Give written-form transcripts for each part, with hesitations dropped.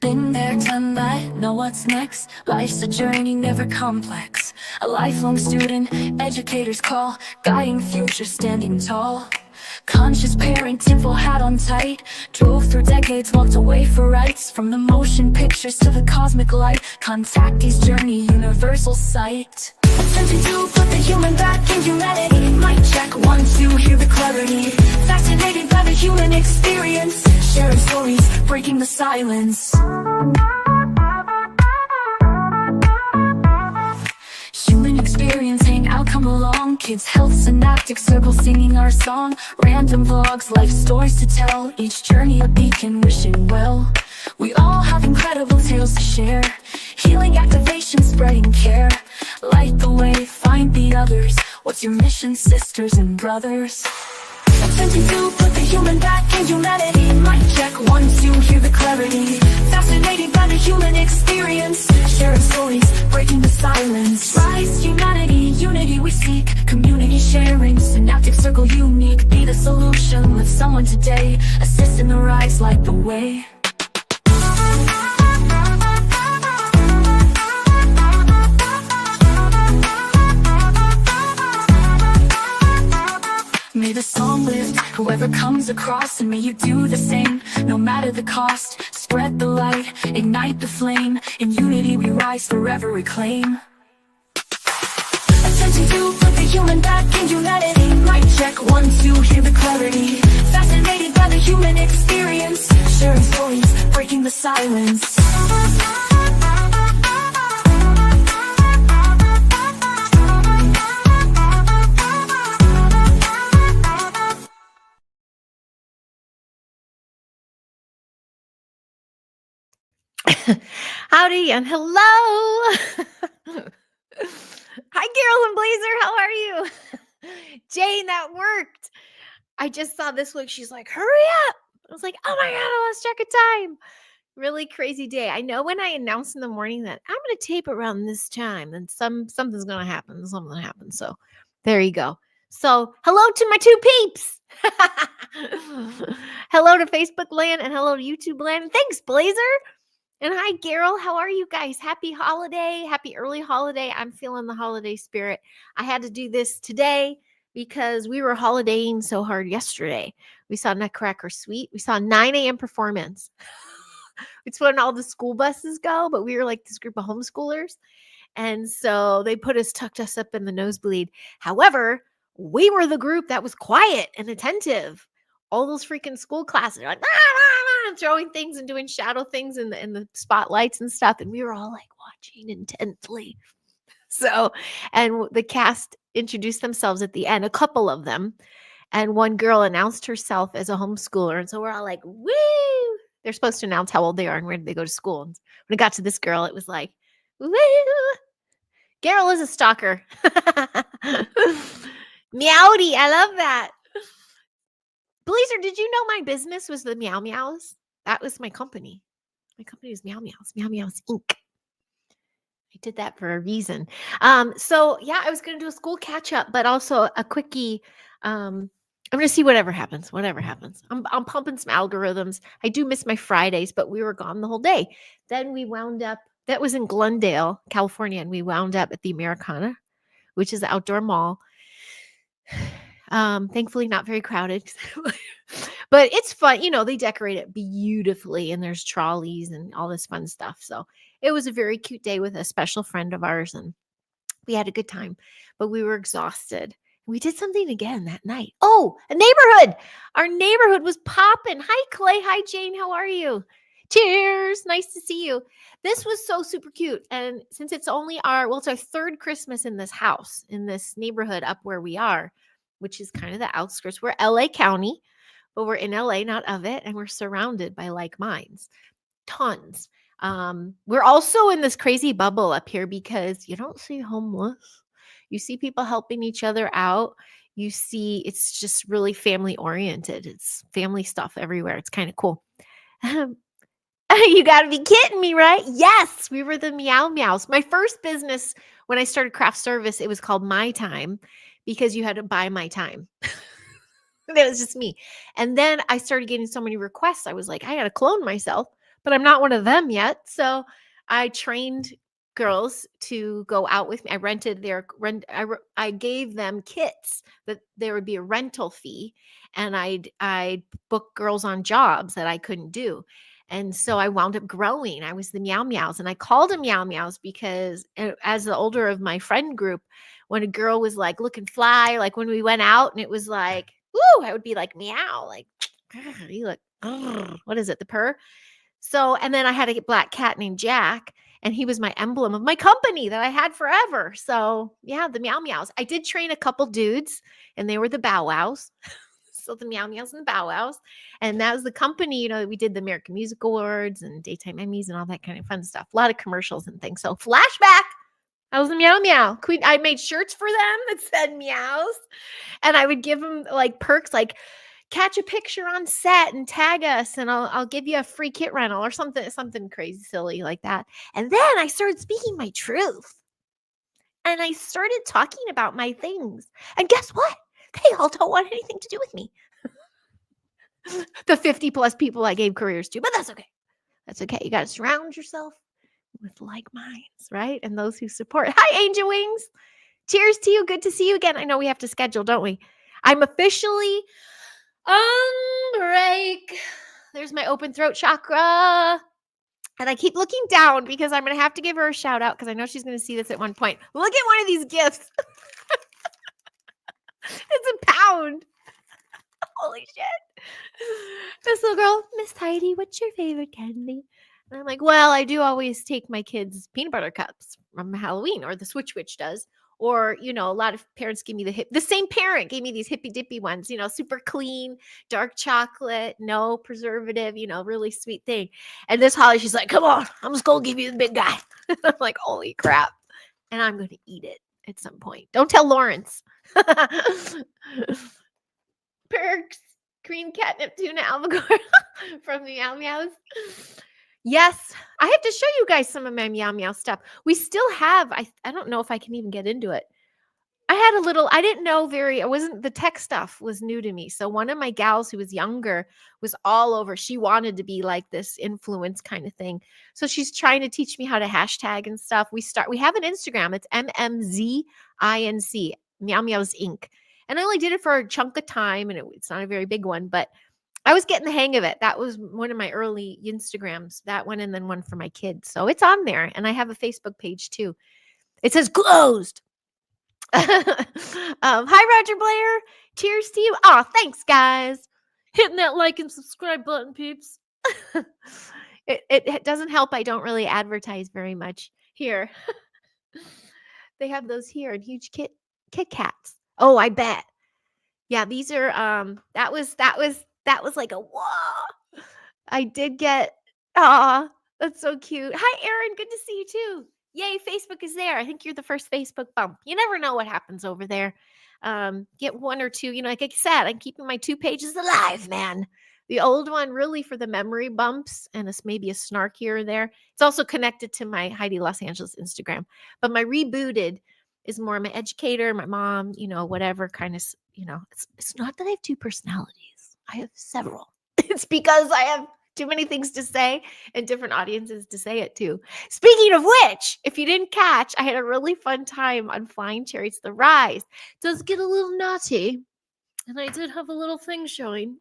Been there, done that, know what's next. Life's a journey, never complex. A lifelong student, educators call, guiding future, standing tall. Conscious parenting, full hat on tight. Drove through decades, walked away for rights. From the motion pictures to the cosmic light. Contactee's journey, universal sight. Attempting to put the human back in humanity. Mic check, 1, 2, hear the clarity. Fascinated by the human experience. Sharing stories, breaking the silence. Human experience, hang out, come along. Kids, health, synaptic circle, singing our song. Random vlogs, life stories to tell. Each journey a beacon, wishing well. We all have incredible tales to share. Healing, activation, spreading care. Light the way, find the others. What's your mission, sisters and brothers? Attempting to put the human back in humanity. Mic check, 1, 2, hear the clarity. Fascinated by the human experience. Sharing stories, breaking the silence. Rise, humanity, unity we seek. Community sharing, synaptic circle unique. Be the solution with someone today. Assist in the rise, light the way. May the song lift whoever comes across, and may you do the same, no matter the cost. Spread the light, ignite the flame. In unity we rise, forever reclaim. Attempting to put the human back in humanity. Mic check, 1, 2, hear the clarity. Fascinated by the human experience. Sharing stories, breaking the silence. Howdy and hello. Hi, Carol and Blazer. How are you? Jane, that worked. I just saw this week. She's like, hurry up. I was like, oh my God, I lost track of time. Really crazy day. I know when I announced in the morning that I'm going to tape around this time, then something's going to happen. Something happens. So there you go. So hello to my 2 peeps. Hello to Facebook land and hello to YouTube land. And thanks, Blazer. And hi, Carol. How are you guys? Happy holiday. Happy early holiday. I'm feeling the holiday spirit. I had to do this today because we were holidaying so hard yesterday. We saw Nutcracker Suite. We saw 9 a.m. performance. It's when all the school buses go, but we were like this group of homeschoolers. And so they tucked us up in the nosebleed. However, we were the group that was quiet and attentive. All those freaking school classes are like, throwing things and doing shadow things in the spotlights and stuff. And we were all like watching intently. So, and the cast introduced themselves at the end, a couple of them. And one girl announced herself as a homeschooler. And so we're all like, woo! They're supposed to announce how old they are and where they go to school. And when it got to this girl, it was like, woo! Carol is a stalker. Meowdy. I love that. Blazer, did you know my business was the Meow Meows? That was my company. My company was Meow Meows Inc. I did that for a reason. So yeah, I was going to do a school catch up, but also a quickie. I'm going to see whatever happens. I'm pumping some algorithms. I do miss my Fridays, but we were gone the whole day. Then we wound up, that was in Glendale, California, and we wound up at the Americana, which is the outdoor mall. Thankfully not very crowded, but it's fun. You know, they decorate it beautifully and there's trolleys and all this fun stuff. So it was a very cute day with a special friend of ours and we had a good time, but we were exhausted. We did something again that night. Oh, a neighborhood. Our neighborhood was popping. Hi, Clay. Hi, Jane. How are you? Cheers. Nice to see you. This was so super cute. And since it's only it's our 3rd Christmas in this house, in this neighborhood up where we are, which is kind of the outskirts. We're LA County, but we're in LA, not of it. And we're surrounded by like minds, tons. We're also in this crazy bubble up here because you don't see homeless. You see people helping each other out. You see, it's just really family oriented. It's family stuff everywhere. It's kind of cool. You got to be kidding me, right? Yes, we were the Meow Meows. My first business when I started craft service, it was called My Time because you had to buy my time. That was just me. And then I started getting so many requests. I was like, I got to clone myself. but I'm not one of them yet. So I trained girls to go out with me. I rented their I gave them kits that there would be a rental fee, and I'd book girls on jobs that I couldn't do. And so I wound up growing. I was the Meow Meows, and I called them Meow Meows because as the older of my friend group, when a girl was like looking fly, like when we went out and it was like, woo, I would be like, meow, like, you look, what is it, the purr? So, and then I had a black cat named Jack, and he was my emblem of my company that I had forever. So, yeah, the Meow Meows. I did train a couple dudes, and they were the Bow Wows. So the Meow Meows and the Bow Wows. And that was the company, we did the American Music Awards and Daytime Emmys and all that kind of fun stuff. A lot of commercials and things. So flashback. I was a Meow Meow queen. I made shirts for them that said meows, and I would give them like perks, like catch a picture on set and tag us, and I'll give you a free kit rental or something crazy silly like that. And then I started speaking my truth, and I started talking about my things. And guess what? They all don't want anything to do with me. The 50 plus people I gave careers to, but that's okay. That's okay. You got to surround yourself with like minds, right? And those who support. Hi, Angel Wings. Cheers to you. Good to see you again. I know we have to schedule, don't we? I'm officially on break. There's my open throat chakra. And I keep looking down because I'm going to have to give her a shout out because I know she's going to see this at one point. Look at one of these gifts. It's a pound. Holy shit. This little girl, Miss Heidi, what's your favorite candy? And I'm like, well, I do always take my kids peanut butter cups from Halloween, or the Switch Witch does. Or, a lot of parents give me the same parent gave me these hippy dippy ones, super clean, dark chocolate, no preservative, really sweet thing. And this Holly, she's like, come on, I'm just going to give you the big guy. I'm like, holy crap. And I'm going to eat it at some point. Don't tell Lawrence. Perks, cream catnip tuna albacore from the Meow Meows. Yes, I have to show you guys some of my Meow Meow stuff. We still have, I don't know if I can even get into it. I didn't know the tech stuff was new to me. So one of my gals who was younger was all over. She wanted to be like this influence kind of thing. So she's trying to teach me how to hashtag and stuff. We have an Instagram. It's MMZINC, Meow Meows Inc. And I only did it for a chunk of time, and it's not a very big one, but I was getting the hang of it. That was one of my early Instagrams, that one, and then one for my kids. So it's on there. And I have a Facebook page too. It says closed. Hi, Roger Blair. Cheers to you. Oh, thanks, guys. Hitting that like and subscribe button, peeps. It doesn't help. I don't really advertise very much here. They have those here in huge Kit Kats. Oh, I bet. Yeah, these are that was like a whoa. I did get that's so cute. Hi, Erin. Good to see you too. Yay, Facebook is there. I think you're the first Facebook bump. You never know what happens over there. Get one or two, like I said, I'm keeping my 2 pages alive, man. The old one really for the memory bumps and maybe a snark here or there. It's also connected to my Heidi Los Angeles Instagram. But my rebooted is more my educator, my mom, whatever kind of, it's not that I have 2 personalities. I have several. It's because I have too many things to say and different audiences to say it to. Speaking of which, if you didn't catch, I had a really fun time on Flying Chariots the Rise. It does get a little naughty, and I did have a little thing showing.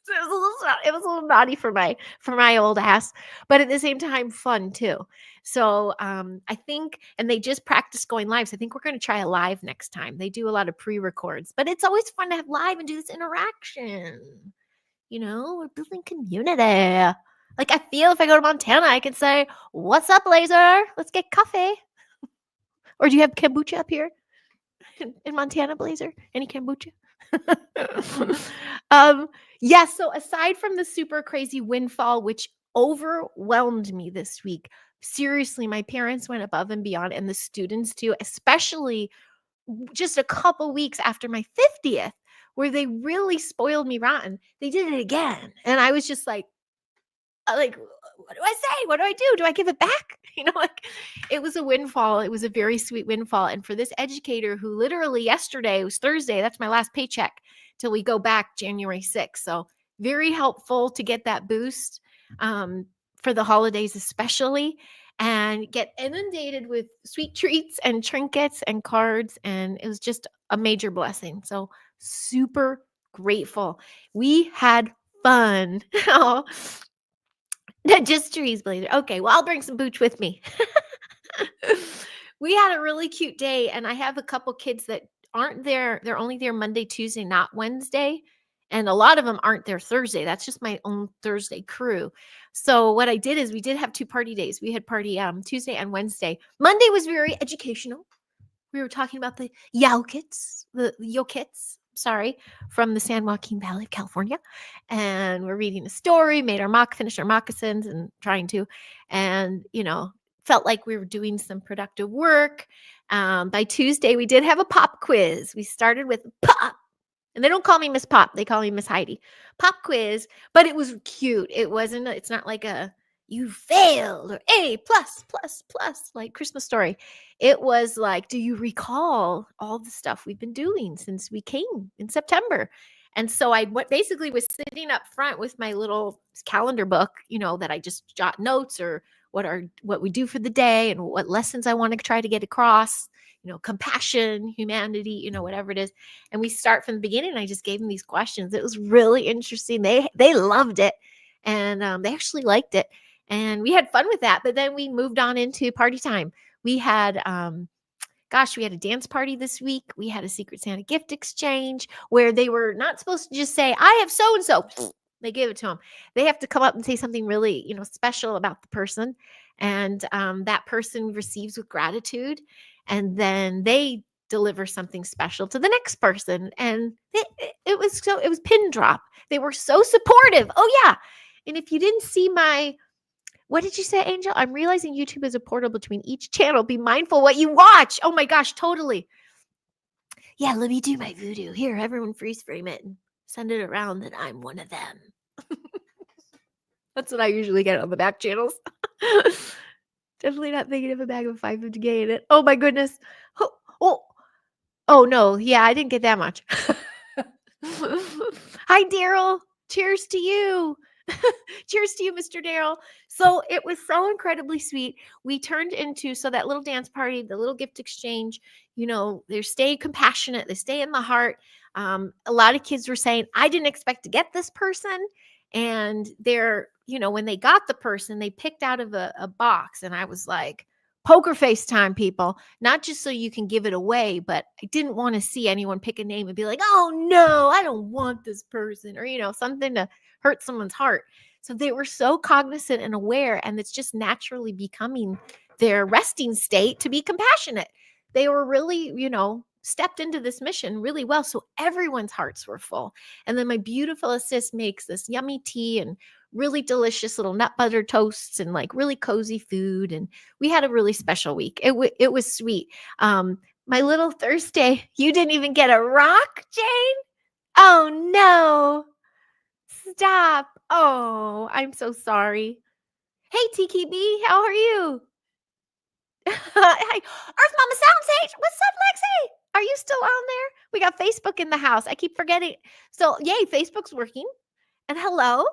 So it was a little naughty for my old ass, but at the same time fun too. So I think, and they just practiced going live. So I think we're going to try a live next time. They do a lot of pre-records, but it's always fun to have live and do this interaction. We're building community. Like I feel if I go to Montana, I could say, "What's up, Blazer? Let's get coffee." Or do you have kombucha up here in Montana, Blazer? Any kombucha? Yes. So aside from the super crazy windfall, which overwhelmed me this week, seriously, my parents went above and beyond, and the students too, especially just a couple weeks after my 50th, where they really spoiled me rotten. They did it again. And I was just like, what do I say? What do I do? Do I give it back? It was a windfall. It was a very sweet windfall. And for this educator who literally yesterday, it was Thursday, that's my last paycheck till we go back January 6th. So very helpful to get that boost for the holidays especially, and get inundated with sweet treats and trinkets and cards, and it was just a major blessing. So super grateful. We had fun. Oh, just trees, Blazer. Okay, well, I'll bring some booch with me. We had a really cute day, and I have a couple kids that aren't there. They're only there Monday, Tuesday, not Wednesday. And a lot of them aren't there Thursday. That's just my own Thursday crew. So what I did is we did have 2 party days. We had party Tuesday and Wednesday. Monday was very educational. We were talking about the Yokits, sorry, from the San Joaquin Valley of California. And we're reading a story, finished our moccasins and trying to, and, felt like we were doing some productive work. By Tuesday, we did have a pop quiz. We started with pop. And they don't call me Miss Pop. They call me Miss Heidi. Pop quiz, but it was cute. It's not like a you failed or A plus plus plus like Christmas Story. It was like, do you recall all the stuff we've been doing since we came in September? And so I basically was sitting up front with my little calendar book, that I just jot notes or what we do for the day and what lessons I want to try to get across, compassion, humanity, whatever it is. And we start from the beginning. I just gave them these questions. It was really interesting. They loved it, and they actually liked it. And we had fun with that. But then we moved on into party time. We had, we had a dance party this week. We had a Secret Santa gift exchange where they were not supposed to just say, I have so-and-so. They gave it to them. They have to come up and say something really, special about the person. And that person receives with gratitude. And then they deliver something special to the next person. And it was pin drop. They were so supportive. Oh, yeah. And if you didn't see what did you say, Angel? I'm realizing YouTube is a portal between each channel. Be mindful what you watch. Oh my gosh, totally. Yeah, let me do my voodoo. Here, everyone freeze frame it and send it around that I'm one of them. That's what I usually get on the back channels. Definitely not thinking of a bag of 550K in it. Oh my goodness. Oh no. Yeah, I didn't get that much. Hi, Daryl. Cheers to you. Cheers to you, Mr. Daryl. So it was so incredibly sweet. We turned into, that little dance party, the little gift exchange, they stay compassionate. They stay in the heart. A lot of kids were saying, I didn't expect to get this person. And they're, when they got the person, they picked out of a box. And I was like, poker face time, people, not just so you can give it away, but I didn't want to see anyone pick a name and be like, oh no, I don't want this person, or, something to hurt someone's heart. So they were so cognizant and aware, and it's just naturally becoming their resting state to be compassionate. They were really, stepped into this mission really well. So everyone's hearts were full. And then my beautiful assist makes this yummy tea and really delicious little nut butter toasts and like really cozy food. And we had a really special week. It was sweet. My little Thursday, you didn't even get a rock, Jane? Oh no. Stop. Oh, I'm so sorry. Hey, Tiki B, how are you? Hey, Earth Mama Soundstage. What's up, Lexi? Are you still on there? We got Facebook in the house. I keep forgetting. So, yay, Facebook's working. And hello,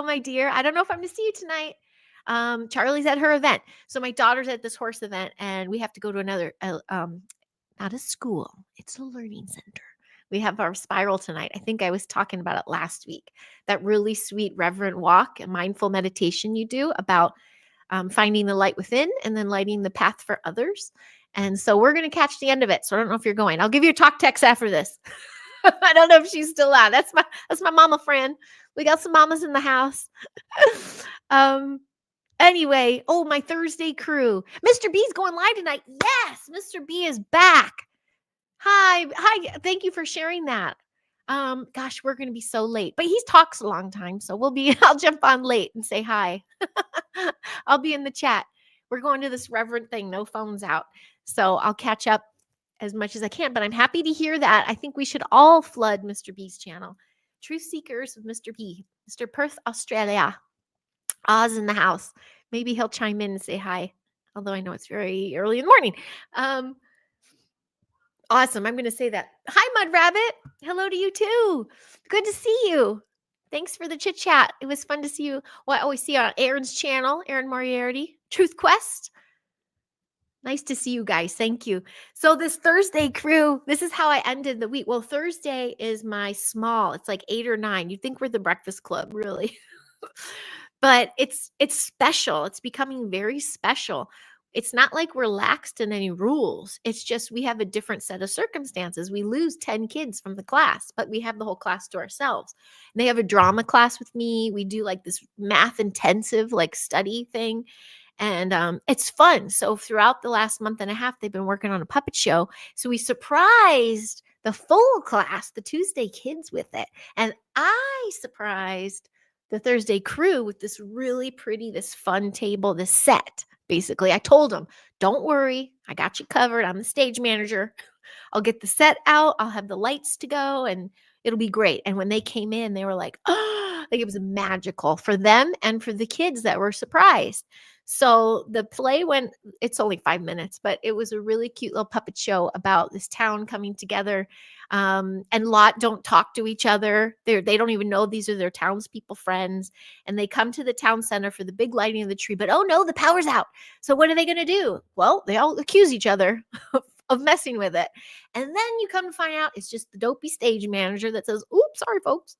my dear. I don't know if I'm going to see you tonight. Charlie's at her event. So my daughter's at this horse event, and we have to go to another, not a school. It's a learning center. We have our spiral tonight. I think I was talking about it last week. That really sweet reverent walk and mindful meditation you do about finding the light within and then lighting the path for others. And so we're going to catch the end of it. So I don't know if you're going. I'll give you a talk text after this. I don't know if she's still on. That's my mama friend. We got some mamas in the house. Anyway, my Thursday crew. Mr. B's going live tonight. Yes, Mr. B is back. Hi. Thank you for sharing that. Gosh, we're going to be so late, but he talks a long time. So I'll jump on late and say hi. I'll be in the chat. We're going to this reverent thing. No phones out. So I'll catch up as much as I can, but I'm happy to hear that. I think we should all flood Mr. B's channel. Truth Seekers with Mr. B, Mr. Perth, Australia. Oz in the house. Maybe he'll chime in and say hi, although I know it's very early in the morning. Awesome. I'm going to say that. Hi, Mud Rabbit. Hello to you too. Good to see you. Thanks for the chit chat. It was fun to see you. Well, I always see you on Aaron's channel, Aaron Moriarty, Truth Quest. Nice to see you guys. Thank you. So this Thursday crew, this is how I ended the week. Well, Thursday is my small. It's like 8 or 9. You'd think we're the Breakfast Club, really. But it's special. It's becoming very special. It's not like we're laxed in any rules. It's just we have a different set of circumstances. We lose 10 kids from the class, but we have the whole class to ourselves. And they have a drama class with me. We do like this math intensive like study thing. And it's fun. So throughout the last month and a half, they've been working on a puppet show. So we surprised the full class, the Tuesday kids, with it. And I surprised the Thursday crew with this really pretty, this fun table, this set. Basically, I told them, don't worry, I got you covered. I'm the stage manager. I'll get the set out. I'll have the lights to go and it'll be great. And when they came in, they were like, oh, like it was magical for them and for the kids that were surprised. So the play went, it's only 5 minutes, but it was a really cute little puppet show about this town coming together. And Lot don't talk to each other. They don't even know these are their townspeople friends. And they come to the town center for the big lighting of the tree. But oh no, the power's out. So what are they going to do? Well, they all accuse each other of messing with it. And then you come to find out it's just the dopey stage manager that says, oops, sorry, folks,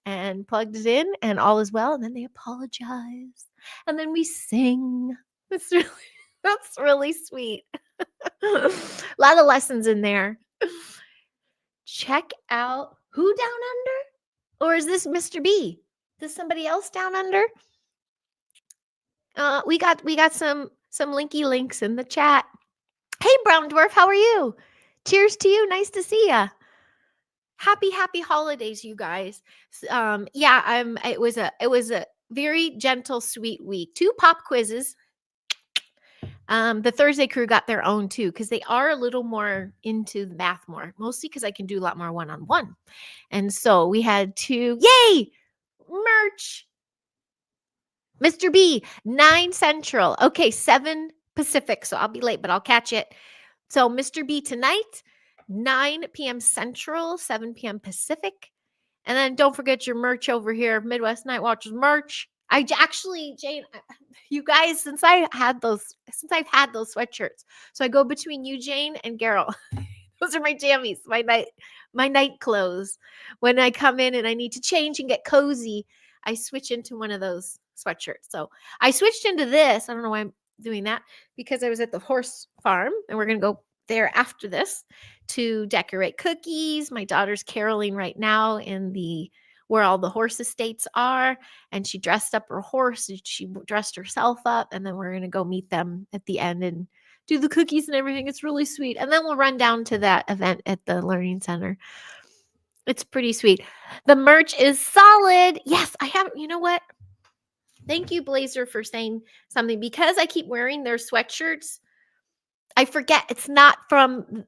and plugged it in and all is well. And then they apologize. And then we sing. That's really sweet. A lot of lessons in there. Check out who down under? Or is this Mr. B? Is this somebody else down under? We got some linky links in the chat. Hey, Brown Dwarf, how are you? Cheers to you. Nice to see ya. Happy holidays, you guys. It was a very gentle, sweet week. 2 pop quizzes. The Thursday crew got their own too, because they are a little more into the math more, mostly because I can do a lot more one-on-one. And so we had 2, yay, merch. Mr. B, 9 Central. Okay, 7 Pacific. So I'll be late, but I'll catch it. So Mr. B tonight, 9 p.m. Central, 7 p.m. Pacific. And then don't forget your merch over here, Midwest Night Watchers merch. I actually, Jane, you guys, since I've had those sweatshirts. So I go between you, Jane, and Garrel. Those are my jammies, my night clothes. When I come in and I need to change and get cozy, I switch into one of those sweatshirts. So I switched into this. I don't know why I'm doing that, because I was at the horse farm and we're going to go there after this to decorate cookies. My daughter's caroling right now in where all the horse estates are, and she dressed up her horse. She dressed herself up, and then we're going to go meet them at the end and do the cookies and everything. It's really sweet. And then we'll run down to that event at the Learning Center. It's pretty sweet. The merch is solid. Yes, I have. You know what? Thank you, Blazer, for saying something. Because I keep wearing their sweatshirts, I forget it's not from.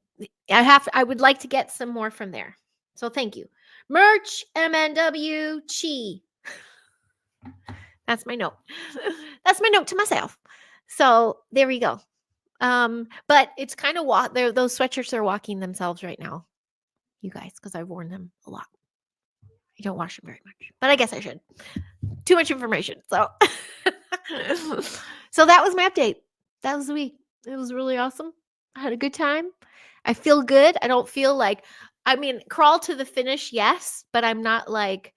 I would like to get some more from there. So thank you. Merch, MNW, Chi. That's my note. That's my note to myself. So there we go. But it's kind of those sweatshirts are walking themselves right now, you guys, because I've worn them a lot. I don't wash them very much, but I guess I should. Too much information. So, so that was my update. That was the week. It was really awesome. I had a good time. I feel good. I don't feel like, crawl to the finish, yes, but I'm not like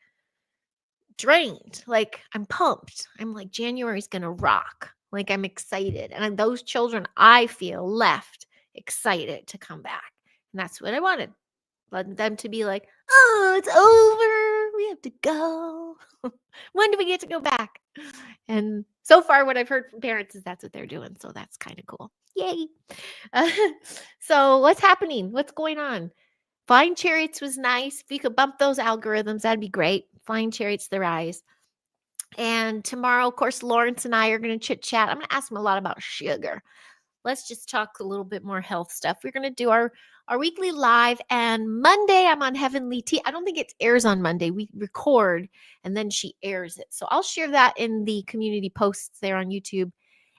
drained. Like I'm pumped. I'm like, January's going to rock. Like I'm excited. And those children, I feel, left excited to come back. And that's what I wanted. Want them to be like, oh, it's over. We have to go. When do we get to go back? And so far, what I've heard from parents is that's what they're doing. So that's kind of cool. Yay. So what's happening? What's going on? Flying Chariots was nice. If you could bump those algorithms, that'd be great. Flying Chariots, the rise. And tomorrow, of course, Lawrence and I are going to chit chat. I'm going to ask him a lot about sugar. Let's just talk a little bit more health stuff. We're going to do our weekly live, and Monday I'm on Heavenly Tea. I don't think it airs on Monday. We record and then she airs it. So I'll share that in the community posts there on YouTube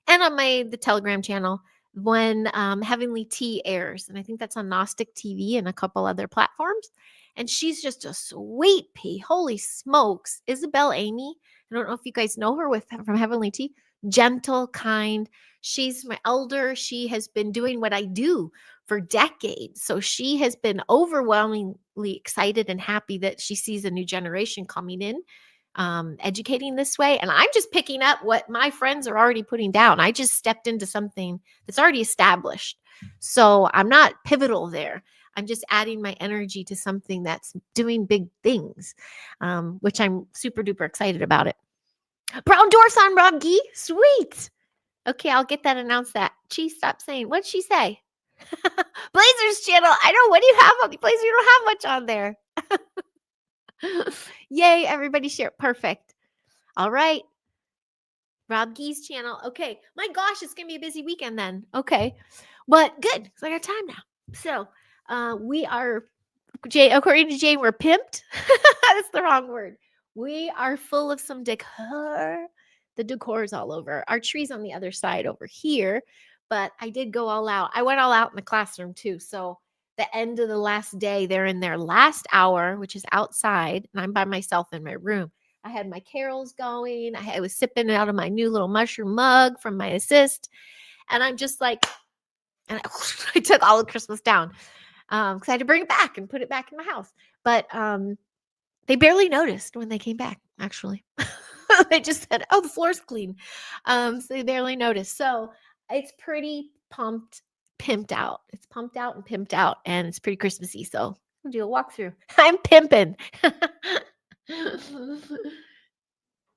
and on the Telegram channel. when Heavenly Tea airs. And I think that's on Gnostic TV and a couple other platforms. And she's just a sweet pea. Holy smokes. Isabel Amy. I don't know if you guys know her from Heavenly Tea. Gentle, kind. She's my elder. She has been doing what I do for decades. So she has been overwhelmingly excited and happy that she sees a new generation coming in, educating this way. And I'm just picking up what my friends are already putting down. I just stepped into something that's already established. So I'm not pivotal there. I'm just adding my energy to something that's doing big things, which I'm super duper excited about it. Brown Dwarfs on Rob Gee. Sweet. Okay, I'll get that announced that. She stop saying. What'd she say? Blazers channel. I know. What do you have on the Blazers? You don't have much on there. Yay, everybody share. Perfect. All right. Rob Gee's channel. Okay. My gosh, it's going to be a busy weekend then. Okay. But good. So I got time now. So we are, according to Jane, we're pimped. That's the wrong word. We are full of some decor. The decor is all over. Our tree's on the other side over here. But I did go all out. I went all out in the classroom too. So the end of the last day, they're in their last hour, which is outside, and I'm by myself in my room. I had my carols going. I was sipping out of my new little mushroom mug from my assist, and I'm just like, and I took all of Christmas down because I had to bring it back and put it back in my house. But they barely noticed when they came back, actually. They just said, oh, the floor's clean. So they barely noticed. So it's pretty pimped out. It's pumped out and pimped out, and it's pretty Christmassy. So I'll do a walkthrough. I'm pimping.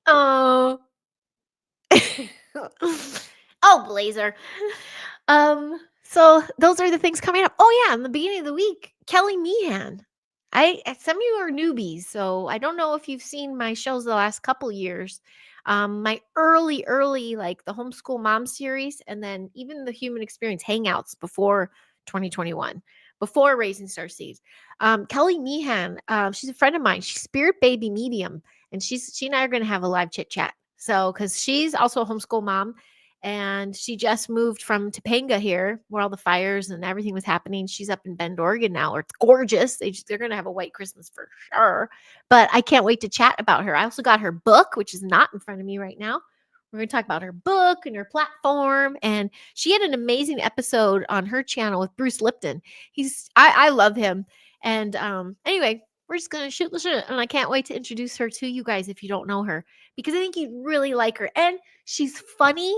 Oh. Oh, Blazer. So those are the things coming up. Oh yeah, in the beginning of the week, Kelly Meehan. Some of you are newbies, so I don't know if you've seen my shows the last couple years. My early, like the Homeschool Mom series, and then even the Human Experience Hangouts before 2021, before Raising Star Seeds. Kelly Meehan, she's a friend of mine. She's Spirit Baby Medium, and she and I are going to have a live chit chat. So, because she's also a homeschool mom, and she just moved from Topanga here, where all the fires and everything was happening. She's up in Bend, Oregon now, where it's gorgeous. They're going to have a white Christmas for sure. But I can't wait to chat about her. I also got her book, which is not in front of me right now. We're going to talk about her book and her platform. And she had an amazing episode on her channel with Bruce Lipton. I love him. And anyway, we're just going to shoot the shit. And I can't wait to introduce her to you guys if you don't know her, because I think you'd really like her. And she's funny.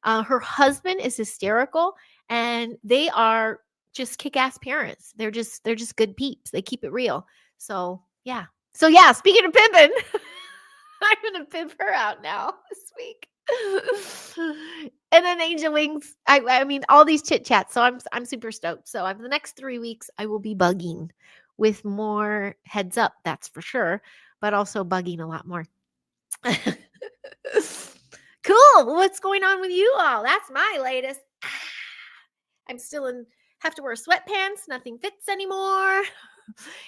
Her husband is hysterical, and they are just kick-ass parents. They're just good peeps. They keep it real. So yeah. Speaking of pimping, I'm gonna pimp her out now this week. And then Angel Wings. I mean, all these chit chats. So I'm super stoked. So the next 3 weeks I will be bugging with more heads up. That's for sure. But also bugging a lot more. Cool. What's going on with you all? That's my latest. I'm still have to wear sweatpants. Nothing fits anymore.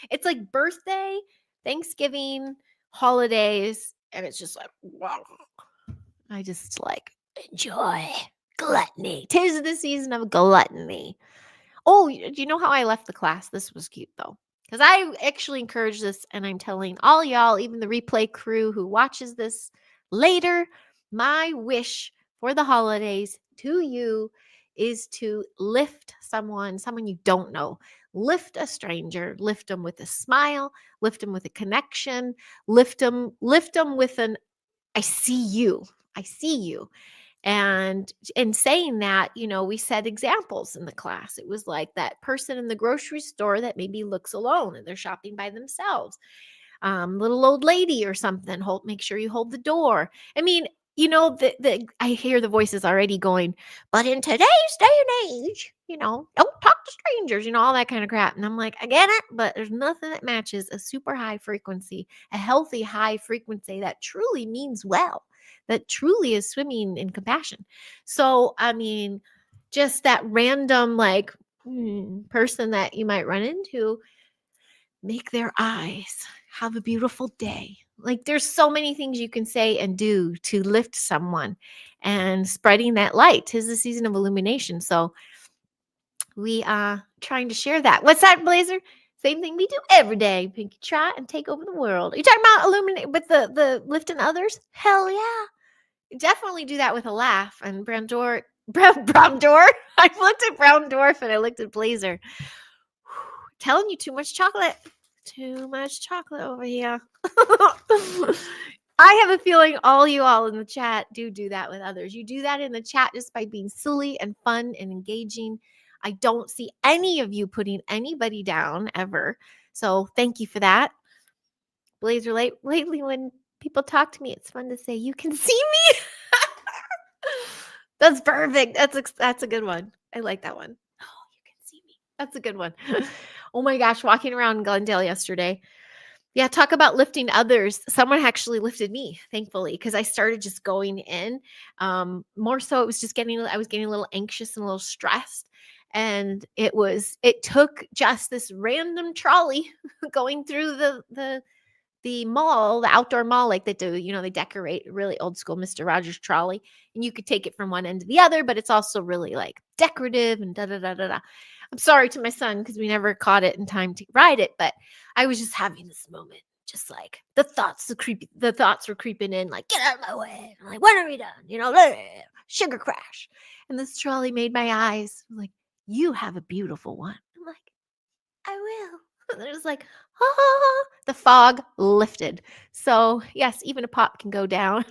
It's like birthday, Thanksgiving, holidays, and it's just like, wow. I just like enjoy gluttony. 'Tis the season of gluttony. Oh, do you know how I left the class? This was cute though, because I actually encourage this, and I'm telling all y'all, even the replay crew who watches this later, my wish for the holidays to you is to lift someone you don't know. Lift a stranger, lift them with a smile, lift them with a connection, lift them with an I see you. I see you. And in saying that, we set examples in the class. It was like that person in the grocery store that maybe looks alone and they're shopping by themselves. Little old lady or something. Make sure you hold the door. I mean, I hear the voices already going, but in today's day and age, don't talk to strangers, all that kind of crap. And I'm like, I get it, but there's nothing that matches a super high frequency, a healthy high frequency that truly means well, that truly is swimming in compassion. So, I mean, just that random person that you might run into, make their eyes have a beautiful day. Like there's so many things you can say and do to lift someone, and spreading that light. 'Tis the season of illumination. So we are trying to share that. What's that, Blazer? Same thing we do every day. Pinky try and take over the world. Are you talking about illuminate with the lifting others? Hell yeah. Definitely do that with a laugh. And Brown Dwarf. I looked at Brown Dwarf and I looked at Blazer. Telling you too much chocolate. Too much chocolate over here. I have a feeling all in the chat do that with others. You do that in the chat just by being silly and fun and engaging. I don't see any of you putting anybody down ever. So thank you for that. Blazer, lately when people talk to me, it's fun to say, you can see me. That's perfect. That's a good one. I like that one. Oh, you can see me. That's a good one. Oh my gosh, walking around Glendale yesterday. Yeah, talk about lifting others. Someone actually lifted me, thankfully, because I started just going in. More so, it was just I was getting a little anxious and a little stressed. And it took just this random trolley going through the mall, the outdoor mall, like they do, they decorate really old school Mr. Rogers trolley, and you could take it from one end to the other, but it's also really like decorative and da da da da da. I'm sorry to my son because we never caught it in time to ride it, but I was just having this moment, just like the thoughts were creeping in, like, get out of my way. I'm like, when are we done? Sugar crash. And this trolley made my eyes like, you have a beautiful one. I'm like, I will. And it was like, ah, the fog lifted. So yes, even a pop can go down.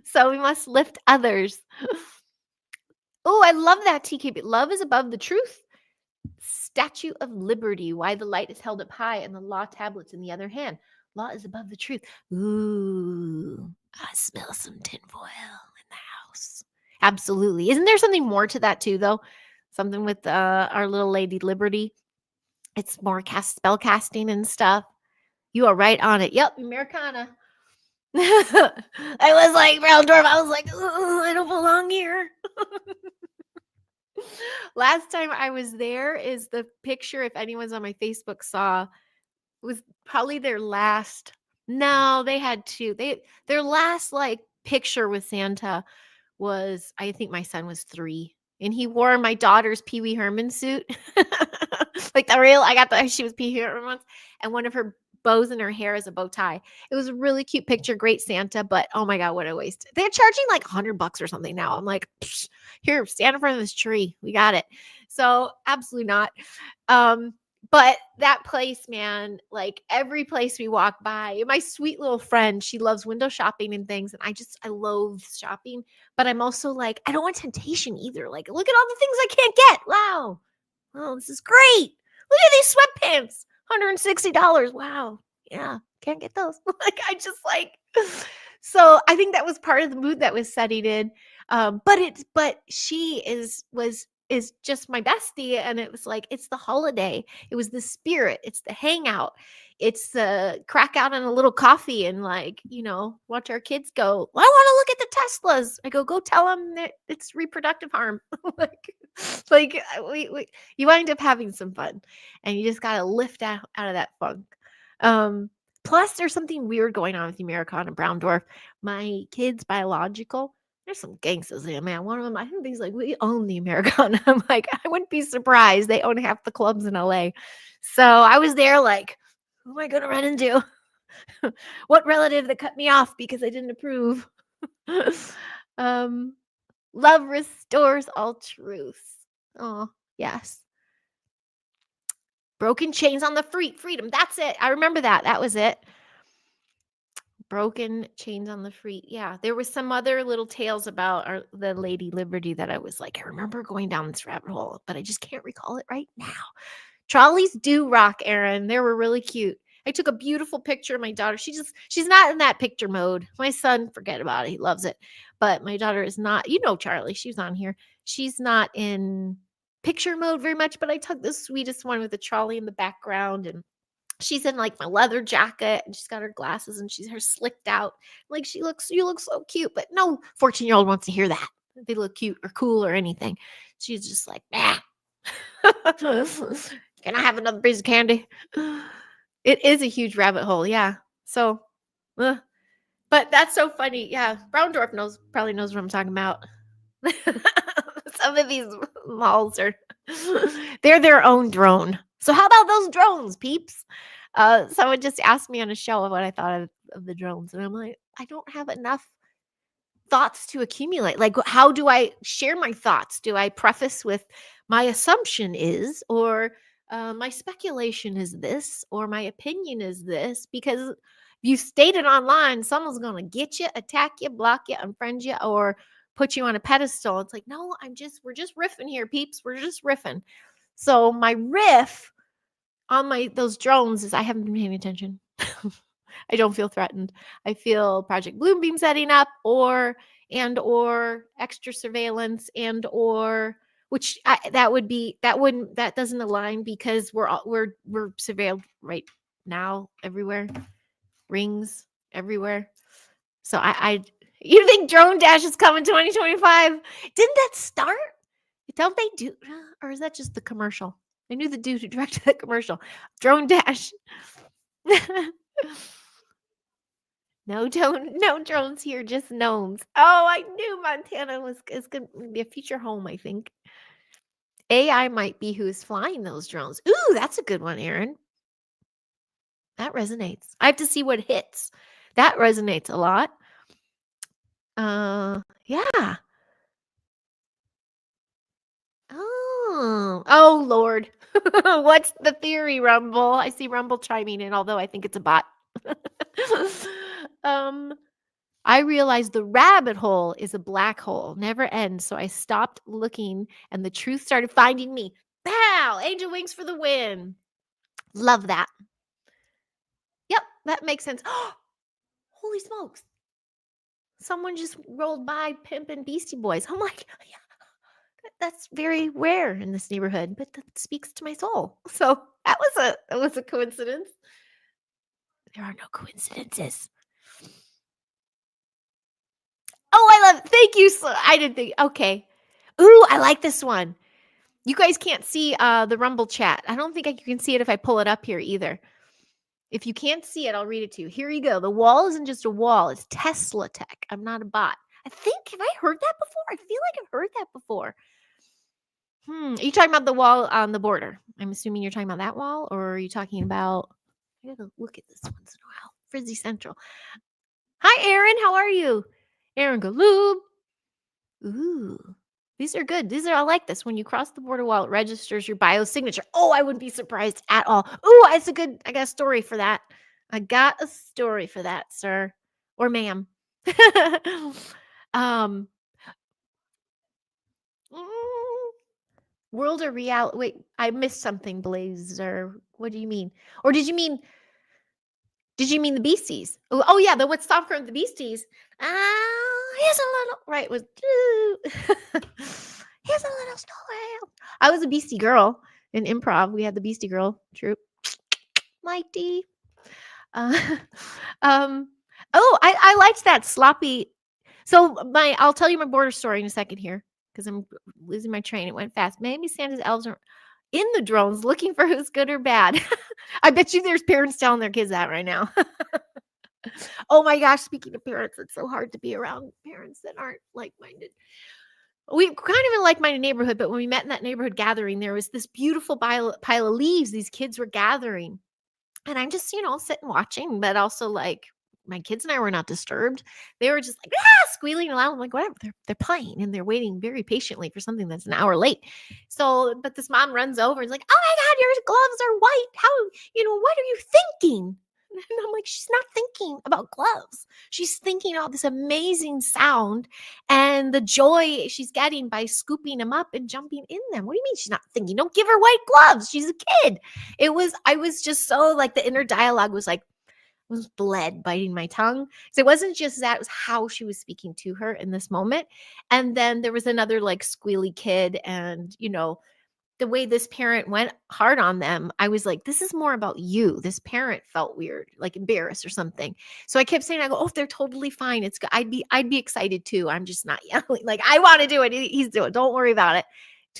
So we must lift others. Oh, I love that, TKB. Love is above the truth. Statue of Liberty. Why the light is held up high and the law tablets in the other hand. Law is above the truth. Ooh, I smell some tinfoil in the house. Absolutely. Isn't there something more to that too, though? Something with our little Lady Liberty. It's more spell casting and stuff. You are right on it. Yep, Americana. I was like, Brown Dwarf, I was like, I don't belong here. Last time I was there is the picture, if anyone's on my Facebook saw, was probably their last. No, they had two. Their last like picture with Santa was, I think my son was 3. And he wore my daughter's Pee Wee Herman suit. Like she was Pee Wee Herman once. And one of her bows in her hair is a bow tie. It was a really cute picture. Great Santa. But oh my God, what a waste. They're charging like $100 or something now. I'm like, here, stand in front of this tree. We got it. So absolutely not. But that place, man, like every place we walk by, my sweet little friend, she loves window shopping and things. And I loathe shopping, but I'm also like, I don't want temptation either. Like, look at all the things I can't get. Wow. Oh, this is great. Look at these sweatpants. $160. Wow. Yeah. Can't get those. Like, so I think that was part of the mood that was setting in. But she is just my bestie. And it was like, it's the holiday. It was the spirit. It's the hangout. It's the crack out on a little coffee and watch our kids go, well, I want to look at the Teslas. I go tell them that it's reproductive harm. You wind up having some fun and you just got to lift out of that funk. Plus there's something weird going on with the Americana Brown Dwarf. My kid's biological. There's some gangsters there, man. One of them, I think he's like, we own the Americana. I'm like, I wouldn't be surprised. They own half the clubs in LA. So I was there like, who am I going to run into? What relative that cut me off because I didn't approve? Love restores all truths. Oh, yes. Broken chains on the freedom. That's it. I remember that. That was it. Broken chains on the free. Yeah, there was some other little tales about the Lady Liberty that I was like, I remember going down this rabbit hole, but I just can't recall it right now. Trolleys do rock, Aaron. They were really cute. I took a beautiful picture of my daughter. She's not in that picture mode. My son, forget about it. He loves it. But my daughter is not, Charlie, she's on here. She's not in picture mode very much, but I took the sweetest one with the trolley in the background, and she's in like my leather jacket and she's got her glasses and she's her slicked out. Like you look so cute, but no 14-year-old wants to hear that. They look cute or cool or anything. She's just like, nah. Can I have another piece of candy? It is a huge rabbit hole. Yeah. So Ugh. But that's so funny. Yeah, Brown Dwarf probably knows what I'm talking about. Some of these malls are they're their own drone. So how about those drones, peeps? Someone just asked me on a show what I thought of the drones, and I'm like, I don't have enough thoughts to accumulate. Like, how do I share my thoughts? Do I preface with my assumption is, or my speculation is this, or my opinion is this? Because if you state it online, someone's going to get you, attack you, block you, unfriend you, or put you on a pedestal. It's like, no, we're just riffing here, peeps. We're just riffing. So my riff on those drones is I haven't been paying attention. I don't feel threatened. I feel Project Bloombeam setting up, or extra surveillance, that doesn't align because we're surveilled right now everywhere, rings everywhere. So you think Drone Dash is coming 2025? Didn't that start? Don't they do, or is that just the commercial? I knew the dude who directed that commercial. Drone Dash. No drones here, just gnomes. Oh, I knew Montana is going to be a future home, I think. AI might be who is flying those drones. Ooh, that's a good one, Aaron. That resonates. I have to see what hits. That resonates a lot. Yeah. Oh Lord. What's the theory, Rumble? I see Rumble chiming in, although I think it's a bot. I realized the rabbit hole is a black hole, never ends. So I stopped looking and the truth started finding me. Pow! Angel wings for the win. Love that. Yep, that makes sense. Holy smokes. Someone just rolled by pimping Beastie Boys. I'm like, yeah, that's very rare in this neighborhood, but that speaks to my soul. So that was a coincidence. There are no coincidences. Oh, I love it. Thank you. I didn't think. Okay. Ooh, I like this one. You guys can't see the Rumble chat. I don't think you can see it if I pull it up here either. If you can't see it, I'll read it to you. Here you go. The wall isn't just a wall. It's Tesla tech. I'm not a bot. Have I heard that before? I feel like I've heard that before. Are you talking about the wall on the border? I'm assuming you're talking about that wall, or are you talking about, I gotta look at this once in a while. Frizzy Central. Hi, Aaron. How are you? Aaron Galoob. Ooh, these are good. I like this. When you cross the border wall, it registers your biosignature. Oh, I wouldn't be surprised at all. Ooh, I got a story for that. I got a story for that, sir or ma'am. um, World or reality? Wait, I missed something, Blazer. What do you mean? Or did you mean the Beasties? Oh yeah, what's Stop Current the Beasties? Here's a little right was here's a little story. I was a Beastie girl in improv. We had the Beastie Girl troupe. Mighty. I liked that sloppy. So I'll tell you my border story in a second here because I'm losing my train. It went fast. Maybe Santa's elves are in the drones looking for who's good or bad. I bet you there's parents telling their kids that right now. Oh my gosh, speaking of parents, it's so hard to be around parents that aren't like-minded. We kind of in a like-minded neighborhood, but when we met in that neighborhood gathering, there was this beautiful pile of leaves these kids were gathering. And I'm just, sitting watching, but also like my kids and I were not disturbed. They were just like, squealing aloud. I'm like, whatever, they're playing and they're waiting very patiently for something that's an hour late. So, but this mom runs over and is like, oh my God, your gloves are white. How, what are you thinking? And I'm like, she's not thinking about gloves. She's thinking about this amazing sound and the joy she's getting by scooping them up and jumping in them. What do you mean she's not thinking? Don't give her white gloves. She's a kid. I was just so like the inner dialogue was like, was bled biting my tongue. So it wasn't just that, it was how she was speaking to her in this moment. And then there was another like squealy kid and, the way this parent went hard on them, I was like, this is more about you. This parent felt weird, like embarrassed or something. So I kept saying, I go, oh, they're totally fine. It's good. I'd be excited too. I'm just not yelling. Like, I want to do it. He's doing it. Don't worry about it.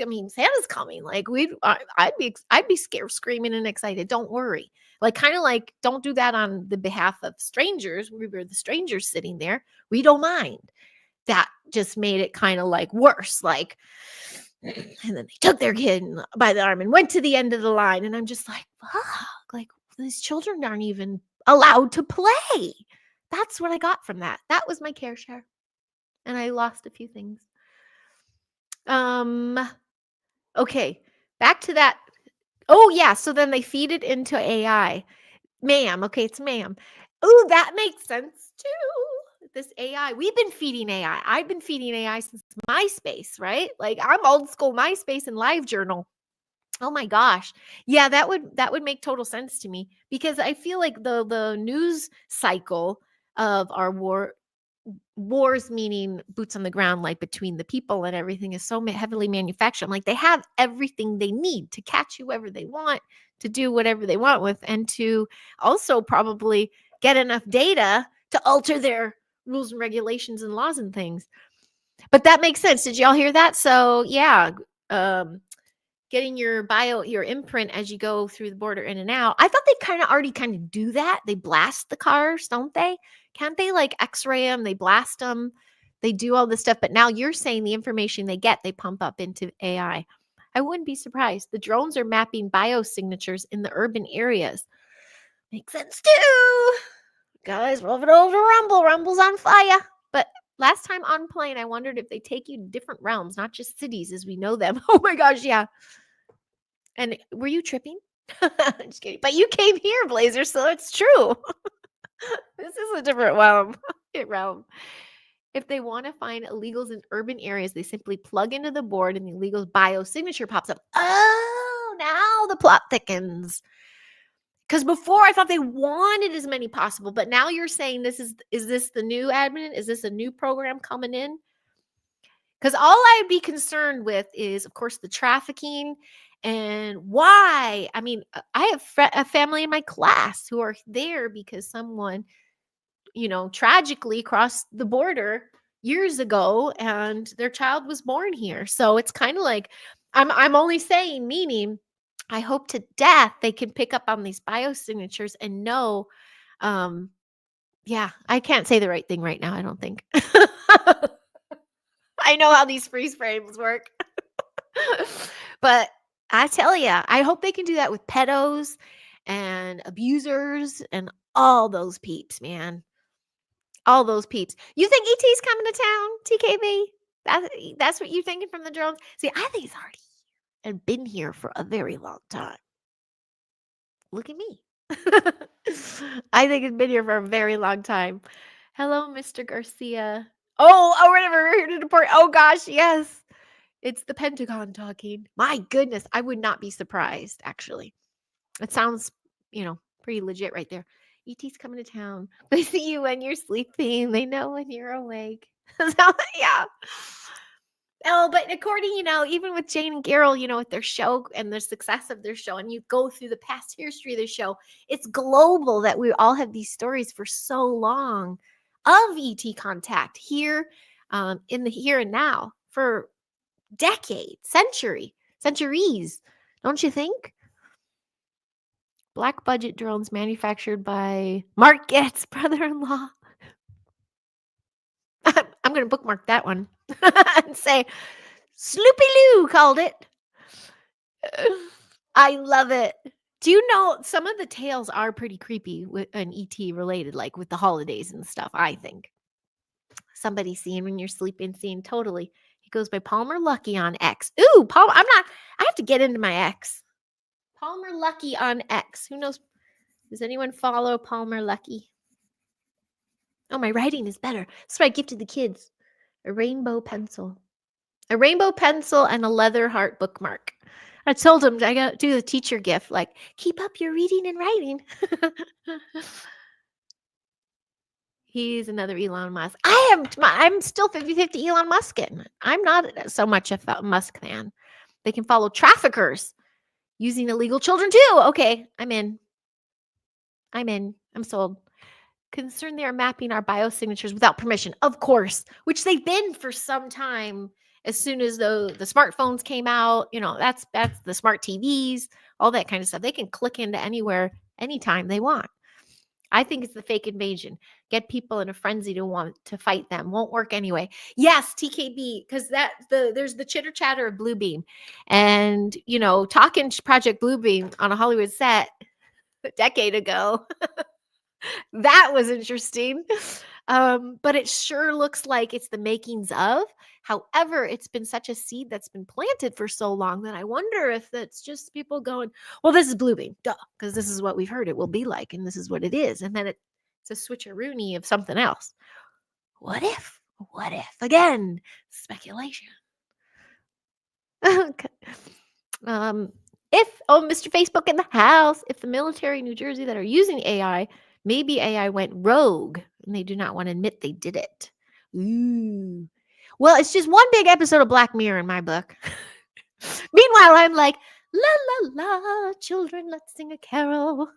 I mean, Santa's coming. Like I'd be scared, screaming and excited. Don't worry. Like kind of like don't do that on the behalf of strangers. We were the strangers sitting there. We don't mind. That just made it kind of like worse. Like, and then they took their kid by the arm and went to the end of the line. And I'm just like, fuck, like these children aren't even allowed to play. That's what I got from that. That was my care share. And I lost a few things. Okay, back to that. Oh yeah, so then they feed it into AI. Ma'am, okay, it's ma'am. Oh, that makes sense too. This AI, we've been feeding AI. I've been feeding AI since MySpace, right? Like I'm old school MySpace and LiveJournal. Oh my gosh. Yeah, that would make total sense to me because I feel like the news cycle of our wars, meaning boots on the ground, like between the people and everything, is so heavily manufactured. Like they have everything they need to catch whoever they want, to do whatever they want with, and to also probably get enough data to alter their rules and regulations and laws and things. But that makes sense. Did y'all hear that? So yeah, getting your your imprint as you go through the border in and out. I thought they already do that. They blast the cars, don't they? Can't they like x-ray them? They blast them. They do all this stuff. But now you're saying the information they get, they pump up into AI. I wouldn't be surprised. The drones are mapping biosignatures in the urban areas. Makes sense too. Guys, roll it over to Rumble. Rumble's on fire. But last time on plane, I wondered if they take you to different realms, not just cities as we know them. Oh my gosh, yeah. And were you tripping? Just kidding. But you came here, Blazer, so it's true. This is a different realm. If they want to find illegals in urban areas, they simply plug into the board and the illegal's biosignature pops up. Oh, now the plot thickens. Because before I thought they wanted as many possible, but now you're saying is this the new admin? Is this a new program coming in? Because all I'd be concerned with is, of course, the trafficking and why. I mean, I have a family in my class who are there because someone, tragically crossed the border years ago and their child was born here. So it's kind of like I'm only saying, meaning I hope to death they can pick up on these biosignatures and know. Yeah, I can't say the right thing right now, I don't think. I know how these freeze frames work. But I tell you, I hope they can do that with pedos and abusers and all those peeps, man. All those peeps. You think ET's coming to town, TKB? That's what you're thinking from the drones? See, I think he's already here and been here for a very long time. Look at me. I think it's been here for a very long time. Hello, Mr. Garcia. Oh, we're here to deport. Oh gosh, yes. It's the Pentagon talking. My goodness, I would not be surprised, actually. It sounds, pretty legit right there. ET's coming to town. They see you when you're sleeping. They know when you're awake. Yeah. Oh, but according, even with Jane and Carol, with their show and the success of their show, and you go through the past history of the show, it's global that we all have these stories for so long of ET contact here in the here and now for decades, centuries. Don't you think? Black budget drones manufactured by Mark Getz' brother-in-law. I'm going to bookmark that one and say, Sloopy Lou called it. I love it. Do you know some of the tales are pretty creepy with an ET related, like with the holidays and stuff, I think. Somebody seeing when you're sleeping, seeing totally. He goes by Palmer Lucky on X. Ooh, Palmer, I have to get into my X. Palmer Lucky on X. Who knows? Does anyone follow Palmer Lucky? Oh, my writing is better. That's what I gifted the kids. A rainbow pencil. A rainbow pencil and a leather heart bookmark. I told him I got to do the teacher gift, like, keep up your reading and writing. He's another Elon Musk. I'm still 50-50 Elon Muskin. I'm not so much a Musk fan. They can follow traffickers using illegal children too. Okay, I'm in. I'm sold. Concerned they are mapping our biosignatures without permission, of course, which they've been for some time. as soon as the smartphones came out, that's the smart TVs, all that kind of stuff. They can click into anywhere, anytime they want. I think it's the fake invasion. Get people in a frenzy to want to fight them. Won't work anyway. Yes, TKB, because there's the chitter chatter of Bluebeam, and talking Project Bluebeam on a Hollywood set a decade ago. That was interesting. But it sure looks like it's the makings of. However, it's been such a seed that's been planted for so long that I wonder if that's just people going, well, this is Bluebeam, duh, because this is what we've heard it will be like, and this is what it is. And then it's a switcheroony of something else. What if? What if? Again, speculation. Okay. Mr. Facebook in the house, if the military in New Jersey that are using AI, maybe AI went rogue and they do not want to admit they did it. Ooh. Well, it's just one big episode of Black Mirror in my book. Meanwhile, I'm like, la la la, children, let's sing a carol.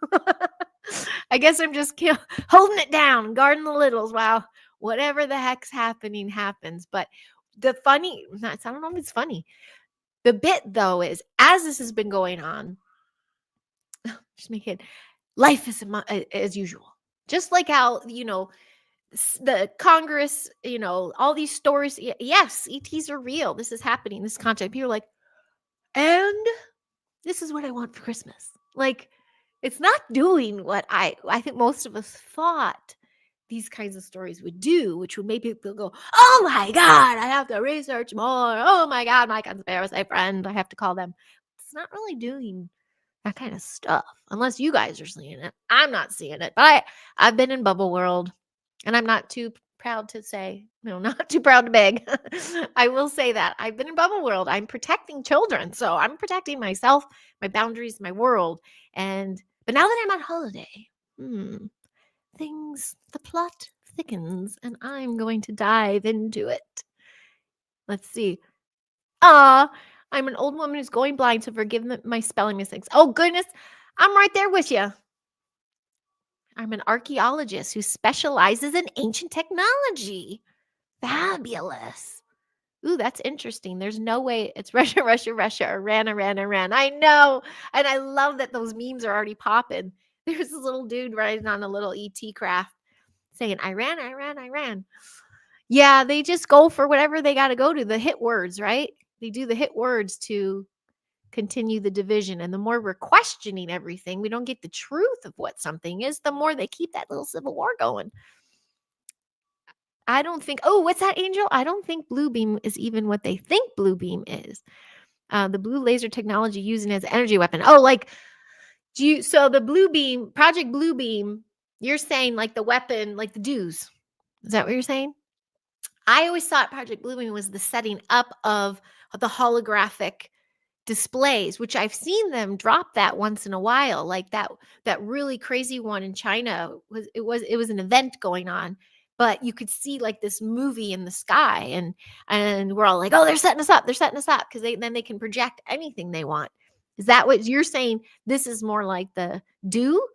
I guess I'm just holding it down, guarding the littles while whatever the heck's happening happens. But I don't know if it's funny. The bit, though, is as this has been going on, just make it, life is as usual. Just like how, the Congress, all these stories. Yes, ETs are real. This is happening. This content. People are like, and this is what I want for Christmas. Like, it's not doing what I think most of us thought these kinds of stories would do, which would make people go, oh my God, I have to research more. Oh my God, my conspiracy friend, I have to call them. It's not really doing that kind of stuff unless you guys are seeing it. I'm not seeing it, but I've been in bubble world, and I'm not too proud to say, not too proud to beg. I will say that I've been in bubble world. I'm protecting children, so I'm protecting myself, my boundaries, my world. But now that I'm on holiday, the plot thickens, and I'm going to dive into it. Let's see. I'm an old woman who's going blind, so forgive my spelling mistakes. Oh, goodness. I'm right there with you. I'm an archaeologist who specializes in ancient technology. Fabulous. Ooh, that's interesting. There's no way it's Russia, Russia, Russia, Iran, Iran, Iran. I know. And I love that those memes are already popping. There's this little dude riding on a little ET craft saying, Iran, Iran, Iran. Yeah, they just go for whatever they got to go to, the hit words, right? They do the hit words to continue the division. And the more we're questioning everything, we don't get the truth of what something is, the more they keep that little civil war going. I don't think, what's that, Angel? I don't think Bluebeam is even what they think Bluebeam is. The blue laser technology using as an energy weapon. So the Bluebeam, Project Bluebeam, you're saying like the weapon, like the Dews. Is that what you're saying? I always thought Project Bluebeam was the setting up of the holographic displays, which I've seen them drop that once in a while. Like that really crazy one in China it was an event going on, but you could see like this movie in the sky, and we're all like, oh, they're setting us up because then they can project anything they want. Is that what you're saying? This is more like the do?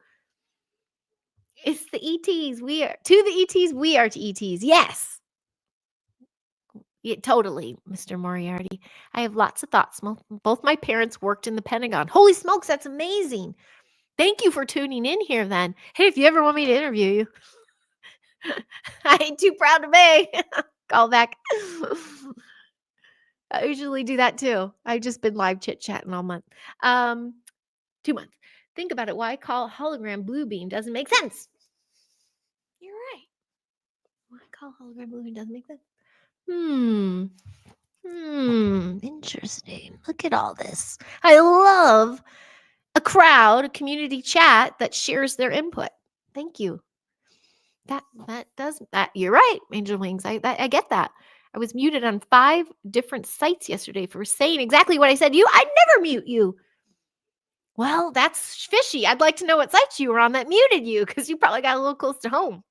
It's the ETs. We are to the ETs. We are to ETs. Yes. Yeah, totally, Mr. Moriarty. I have lots of thoughts. Both my parents worked in the Pentagon. Holy smokes, that's amazing. Thank you for tuning in here then. Hey, if you ever want me to interview you, I ain't too proud to beg. Call back. I usually do that too. I've just been live chit-chatting all month. 2 months. Think about it. Why call hologram Bluebeam doesn't make sense. You're right. Why call hologram Bluebeam doesn't make sense? Interesting. Look at all this. I love a crowd, a community chat that shares their input. Thank you. That you're right, Angel Wings. I get that. I was muted on 5 different sites yesterday for saying exactly what I said to you. I'd never mute you. Well, that's fishy. I'd like to know what sites you were on that muted you, because you probably got a little close to home.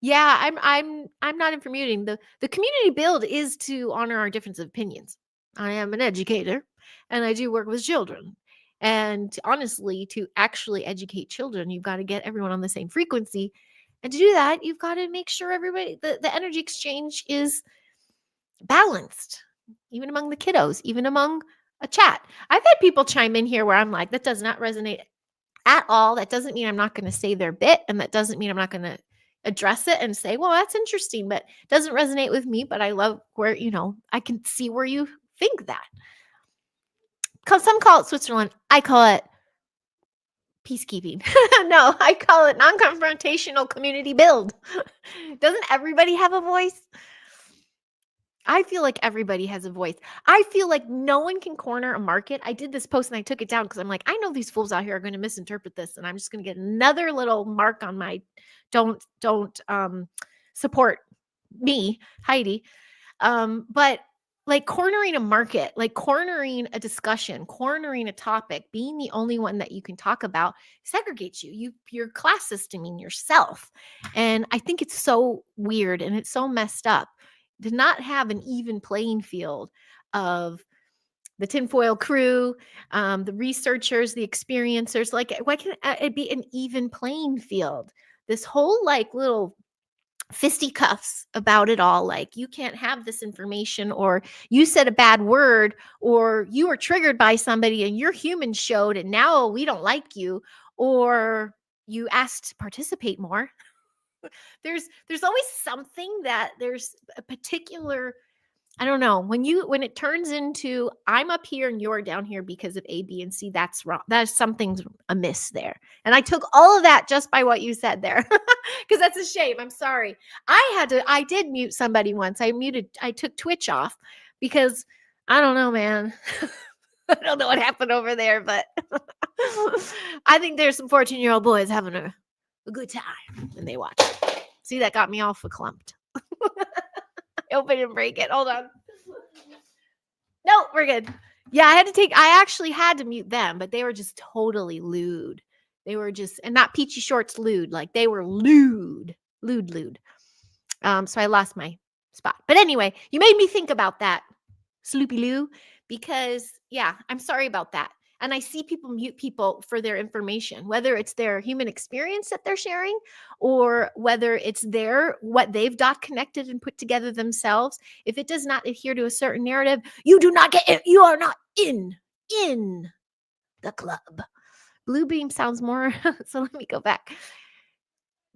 Yeah, I'm not in for muting. The community build is to honor our difference of opinions. I am an educator, and I do work with children. And honestly, to actually educate children, you've got to get everyone on the same frequency. And to do that, you've got to make sure everybody, the energy exchange is balanced, even among the kiddos, even among a chat. I've had people chime in here where I'm like, that does not resonate at all. That doesn't mean I'm not going to say their bit, and that doesn't mean I'm not going to address it and say, well, that's interesting, but it doesn't resonate with me. But I love where, I can see where you think that. Because some call it Switzerland. I call it peacekeeping. No, I call it non-confrontational community build. Doesn't everybody have a voice? I feel like everybody has a voice. I feel like no one can corner a market. I did this post and I took it down because I'm like, I know these fools out here are going to misinterpret this, and I'm just going to get another little mark on my don't support me, Heidi. But like cornering a market, like cornering a discussion, cornering a topic, being the only one that you can talk about segregates you. You're class systeming yourself. And I think it's so weird and it's so messed up to not have an even playing field of the tinfoil crew, the researchers, the experiencers. Like, why can't it be an even playing field? This whole like little fisticuffs about it all, like you can't have this information, or you said a bad word, or you were triggered by somebody and your human showed and now we don't like you, or you asked to participate more. There's always something that there's a particular, I don't know, when it turns into I'm up here and you're down here because of A, B, and C, that's wrong. That's something's amiss there. And I took all of that just by what you said there. Because that's a shame. I'm sorry. I did mute somebody once. I took Twitch off because I don't know, man. I don't know what happened over there, but I think there's some 14-year-old boys having a good time when they watch it. See, that got me all clumped. I hope I didn't break it. Hold on. No, we're good. Yeah, I actually had to mute them, but they were just totally lewd. They were just, and not Peachy Shorts lewd, like they were lewd. So I lost my spot. But anyway, you made me think about that, Sloopy Lou, because yeah, I'm sorry about that. And I see people mute people for their information, whether it's their human experience that they're sharing, or whether it's what they've connected and put together themselves. If it does not adhere to a certain narrative, you do not get it. You are not in the club. Blue beam sounds more, so let me go back.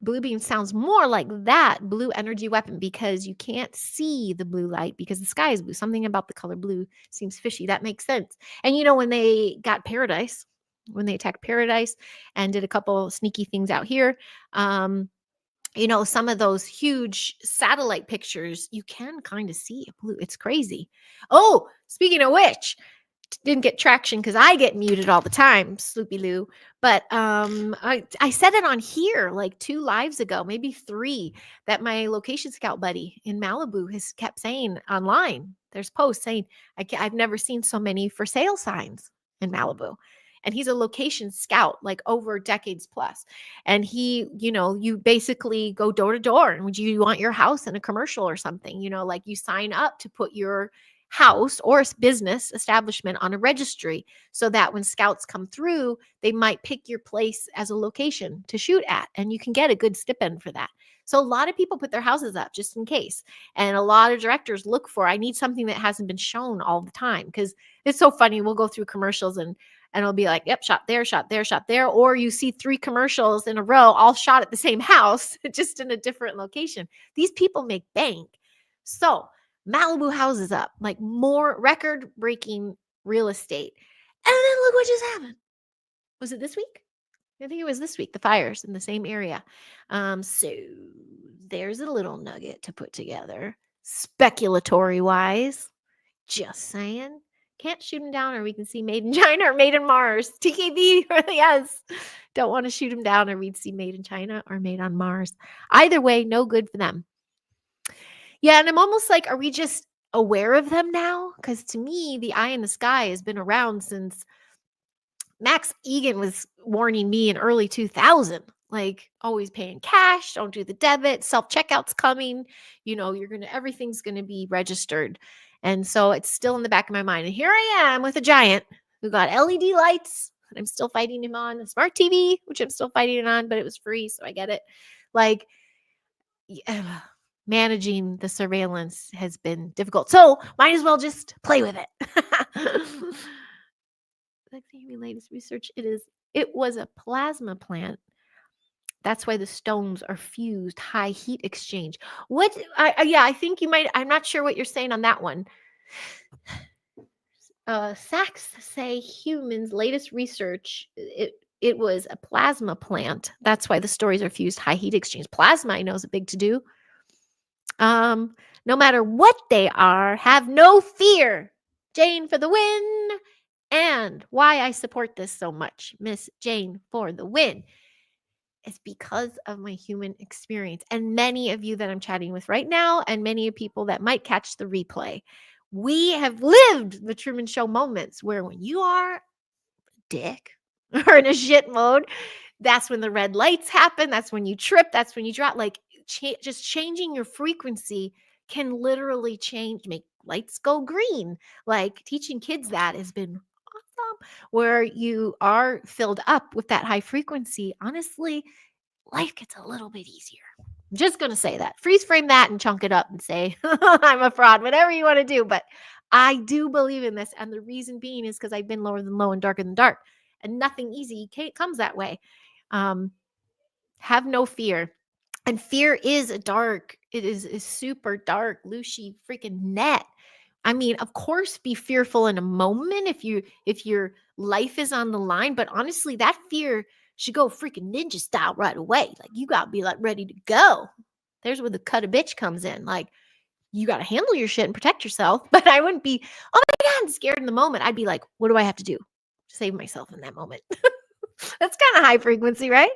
Blue beam sounds more like that blue energy weapon because you can't see the blue light because the sky is blue. Something about the color blue seems fishy. That makes sense. And when they got Paradise, when they attacked Paradise and did a couple sneaky things out here, some of those huge satellite pictures, you can kind of see blue. It's crazy. Oh, speaking of which, didn't get traction because I get muted all the time, Sloopy Lou. But I said it on here like 2 lives ago, maybe 3, that my location scout buddy in Malibu has kept saying online. There's posts saying, I've never seen so many for sale signs in Malibu. And he's a location scout, like over decades plus. And he, you basically go door to door. And would you want your house in a commercial or something? Like you sign up to put your house or business establishment on a registry so that when scouts come through, they might pick your place as a location to shoot at, and you can get a good stipend for that. So a lot of people put their houses up just in case, and a lot of directors look for, I need something that hasn't been shown all the time, because it's so funny. We'll go through commercials and it'll be like, yep, shot there, shot there, shot there, or you see 3 commercials in a row all shot at the same house, just in a different location. These people make bank. So Malibu houses up, like more record-breaking real estate. And then look what just happened. Was it this week? I think it was this week, the fires in the same area. So there's a little nugget to put together, speculatory-wise. Just saying. Can't shoot him down, or we can see Made in China or Made in Mars. TKB, yes. Don't want to shoot him down, or we'd see Made in China or Made on Mars. Either way, no good for them. Yeah, and I'm almost like, are we just aware of them now? Because to me, the eye in the sky has been around since Max Egan was warning me in early 2000, like always paying cash, don't do the debit, self-checkout's coming, everything's going to be registered. And so it's still in the back of my mind. And here I am with a giant who got LED lights, and I'm still fighting him on the smart TV, which I'm still fighting it on, but it was free, so I get it. Like, yeah. managing the surveillance has been difficult. So might as well just play with it. Like the latest research, it was a plasma plant. That's why the stones are fused, high heat exchange. I think you might, I'm not sure what you're saying on that one. Sachs say humans' latest research, it was a plasma plant. That's why the stories are fused, high heat exchange. Plasma, I know, is a big to do. No matter what they are, have no fear. Jane for the win. And why I support this so much, Miss Jane for the win, is because of my human experience. And many of you that I'm chatting with right now, and many people that might catch the replay, we have lived the Truman Show moments where when you are a dick or in a shit mode, that's when the red lights happen. That's when you trip. That's when you drop. Like just changing your frequency can literally make lights go green. Like teaching kids that has been awesome. Where you are filled up with that high frequency, honestly, life gets a little bit easier. I'm just going to say that. Freeze frame that and chunk it up and say, I'm a fraud, whatever you want to do. But I do believe in this. And the reason being is because I've been lower than low and darker than dark. And nothing easy comes that way. Have no fear. And fear is dark. It is super dark, Lucy freaking net. I mean, of course, be fearful in a moment if your life is on the line. But honestly, that fear should go freaking ninja style right away. Like you gotta be like ready to go. There's where the cut a bitch comes in. Like you gotta handle your shit and protect yourself. But I wouldn't be, oh my God, I'm scared in the moment. I'd be like, what do I have to do to save myself in that moment? That's kind of high frequency, right?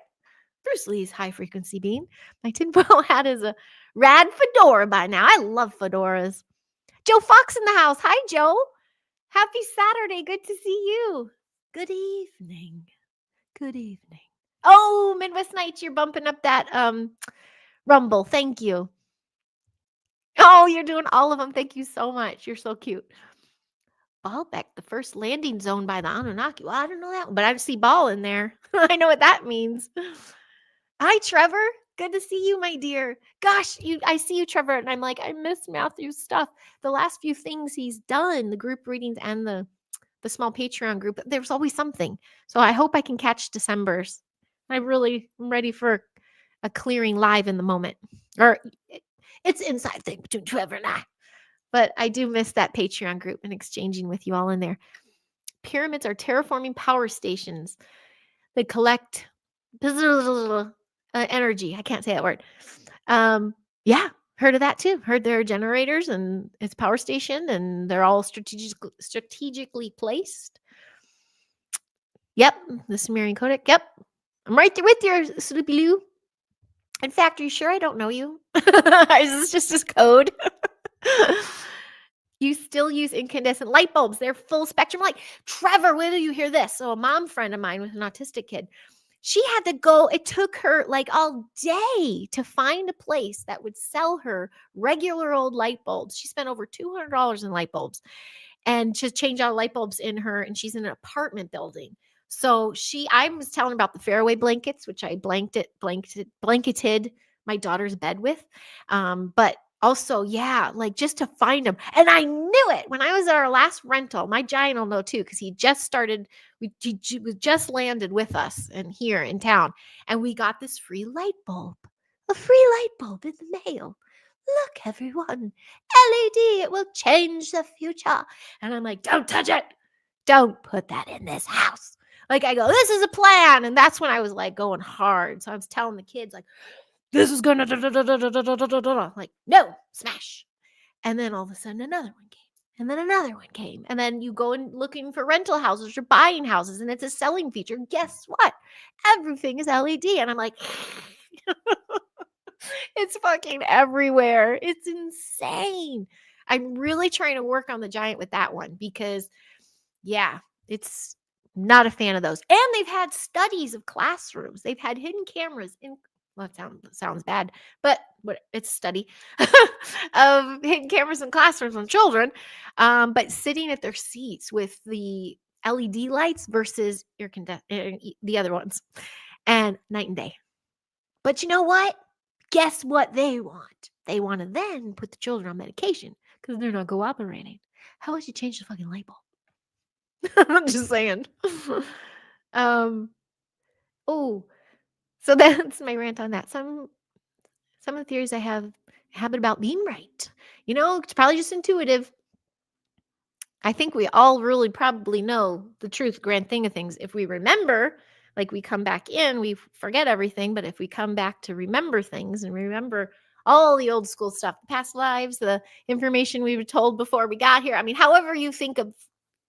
Bruce Lee's high frequency being. My tinfoil hat is a rad fedora by now. I love fedoras. Joe Fox in the house. Hi, Joe. Happy Saturday. Good to see you. Good evening. Good evening. Oh, Midwest Nights, you're bumping up that Rumble. Thank you. Oh, you're doing all of them. Thank you so much. You're so cute. Baalbek, the first landing zone by the Anunnaki. Well, I don't know that one, but I see ball in there. I know what that means. Hi, Trevor. Good to see you, my dear. Gosh, I see you, Trevor, and I'm like, I miss Matthew's stuff. The last few things he's done, the group readings and the small Patreon group, there's always something. So I hope I can catch December's. I'm ready for a clearing live in the moment. Or it's inside thing between Trevor and I. But I do miss that Patreon group and exchanging with you all in there. Pyramids are terraforming power stations that collect energy. I can't say that word. Yeah, heard of that too. Heard there are generators and it's power station and they're all strategically placed. Yep, the Sumerian Codex. Yep, I'm right there with you, Sloopy Loo. In fact, are you sure I don't know you? Is this just his code? You still use incandescent light bulbs. They're full spectrum light. Trevor, when do you hear this? So a mom friend of mine with an autistic kid, she had to go, it took her like all day to find a place that would sell her regular old light bulbs. She spent over $200 in light bulbs and to change out light bulbs in her, and she's in an apartment building. So I was telling about the fairway blankets, which I blanketed my daughter's bed with. But also, yeah, like just to find them. And I knew it when I was at our last rental. My giant will know too, because he just started, he just landed with us and here in town. And we got this free light bulb, a free light bulb in the mail. Look, everyone, LED, it will change the future. And I'm like, don't touch it. Don't put that in this house. Like I go, this is a plan. And that's when I was like going hard. So I was telling the kids like, this is going to, like, no, smash. And then all of a sudden another one came. And then another one came. And then you go and looking for rental houses or buying houses. And it's a selling feature. Guess what? Everything is LED. And I'm like, it's fucking everywhere. It's insane. I'm really trying to work on the giant with that one because, yeah, it's not a fan of those. And they've had studies of classrooms. They've had hidden cameras in, well, it sounds bad, but it's a study of hidden cameras in classrooms on children, but sitting at their seats with the LED lights versus the other ones, and night and day. But you know what? guess what they want? They want to then put the children on medication because they're not cooperating. How about you change the fucking label? I'm just saying. Oh, so that's my rant on that. Some of the theories I have a habit about being right. It's probably just intuitive. I think we all really probably know the truth, grand thing of things. If we remember, like we come back in, we forget everything. But if we come back to remember things and remember all the old school stuff, the past lives, the information we were told before we got here. I mean, however you think of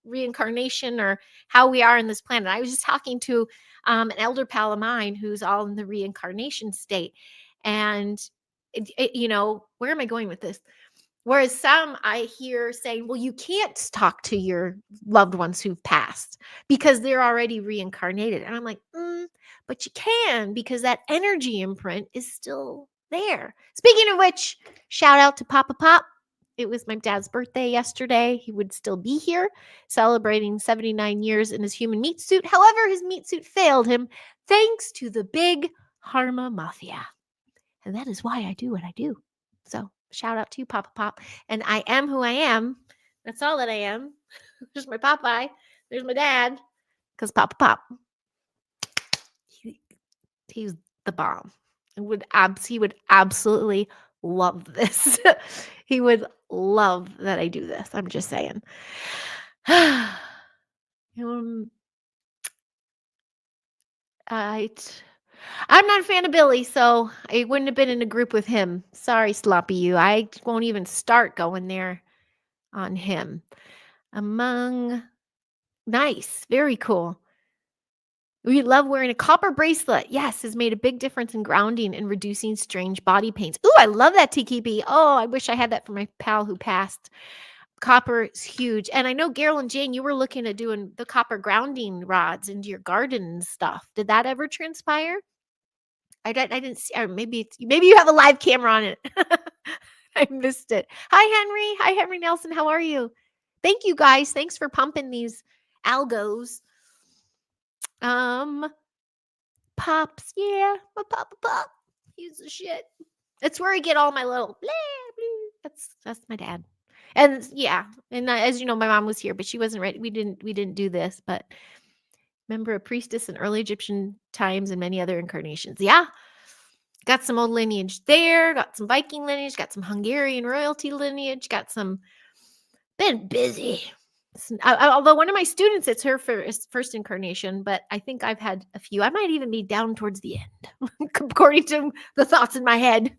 reincarnation or how we are in this planet. I was just talking to an elder pal of mine who's all in the reincarnation state. And, where am I going with this? Whereas some I hear saying, well, you can't talk to your loved ones who've passed because they're already reincarnated. And I'm like, but you can because that energy imprint is still there. Speaking of which, shout out to Papa Pop. It was my dad's birthday yesterday. He would still be here celebrating 79 years in his human meat suit. However, his meat suit failed him thanks to the big Harma Mafia. And that is why I do what I do. So shout out to you, Papa Pop. And I am who I am. That's all that I am. There's my Popeye. There's my dad. Because Papa Pop, he's the bomb. He would absolutely love this. He would love that I do this. I'm just saying. I'm not a fan of Billy, so I wouldn't have been in a group with him. Sorry, sloppy you. I won't even start going there on him. Nice, very cool. We love wearing a copper bracelet. Yes, has made a big difference in grounding and reducing strange body pains. Ooh, I love that TKB. Oh, I wish I had that for my pal who passed. Copper is huge. And I know, Gail and Jane, you were looking at doing the copper grounding rods into your garden and stuff. Did that ever transpire? I didn't see, or maybe you have a live camera on it. I missed it. Hi, Henry Nelson. How are you? Thank you, guys. Thanks for pumping these algos. Pops. Yeah, my pop. He's the shit. That's where I get all my little blah, blah. That's my dad. And yeah, and as you know, my mom was here, but she wasn't ready. We didn't do this, but remember a priestess in early Egyptian times and many other incarnations. Yeah. Got some old lineage there, got some Viking lineage, got some Hungarian royalty lineage, been busy. Although one of my students, it's her first incarnation, but I think I've had a few. I might even be down towards the end, according to the thoughts in my head.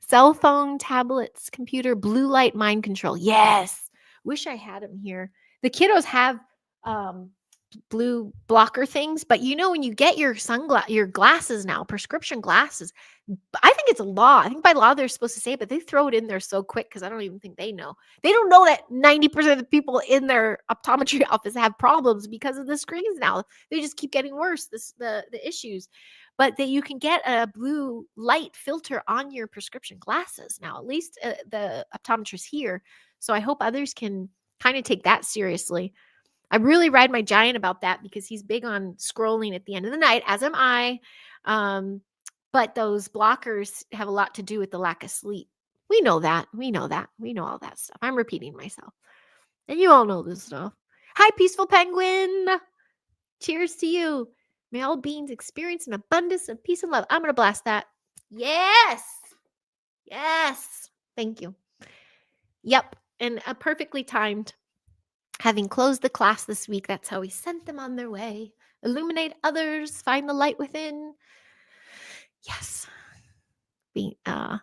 Cell phone, tablets, computer, blue light mind control. Yes. Wish I had them here. The kiddos have blue blocker things, but when you get your glasses now, prescription glasses, I think it's a law. I think by law they're supposed to say it, but they throw it in there so quick because I don't even think they know. They don't know that 90% of the people in their optometry office have problems because of the screens now. They just keep getting worse, the issues. But that you can get a blue light filter on your prescription glasses now, at least the optometrists here. So I hope others can kind of take that seriously. I really ride my giant about that because he's big on scrolling at the end of the night, as am I. But those blockers have a lot to do with the lack of sleep. We know that. We know all that stuff. I'm repeating myself. And you all know this stuff. Hi, Peaceful Penguin. Cheers to you. May all beings experience an abundance of peace and love. I'm going to blast that. Yes. Thank you. Yep. And perfectly timed. Having closed the class this week, that's how we sent them on their way. Illuminate others, find the light within. Yes. Oh,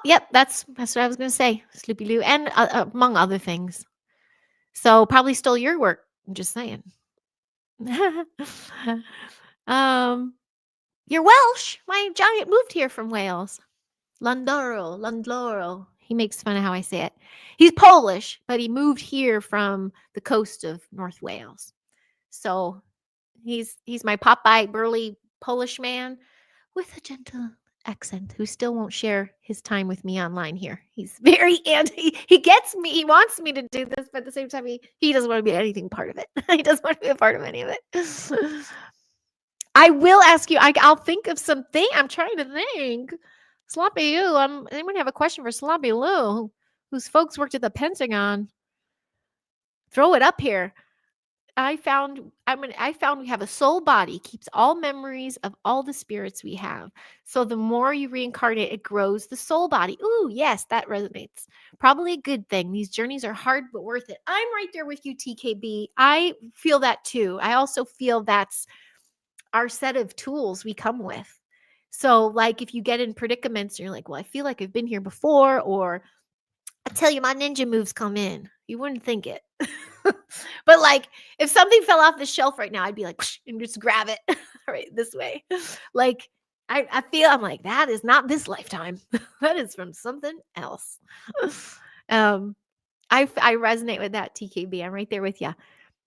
yep, that's what I was going to say. Sloopy Loo, and among other things. So probably stole your work. I'm just saying. You're Welsh. My giant moved here from Wales. Londoro. He makes fun of how I say it. He's Polish, but he moved here from the coast of North Wales. So he's my Popeye burly Polish man with a gentle accent who still won't share his time with me online here. He's very he gets me. He wants me to do this, but at the same time, he doesn't want to be anything part of it. He doesn't want to be a part of any of it. I will ask you. I'll think of something. I'm trying to think. Sloppy Lou. Anyone have a question for Sloppy Lou, whose folks worked at the Pentagon? Throw it up here. I found we have a soul body, keeps all memories of all the spirits we have. So the more you reincarnate, it grows the soul body. Ooh, yes, that resonates. Probably a good thing. These journeys are hard but worth it. I'm right there with you, TKB. I feel that too. I also feel that's our set of tools we come with. So like if you get in predicaments and you're like, well, I feel like I've been here before, or I tell you my ninja moves come in. You wouldn't think it. But like if something fell off the shelf right now, I'd be like, and just grab it right this way. Like I feel I'm like, that is not this lifetime. That is from something else. um I resonate with that, TKB. I'm right there with you.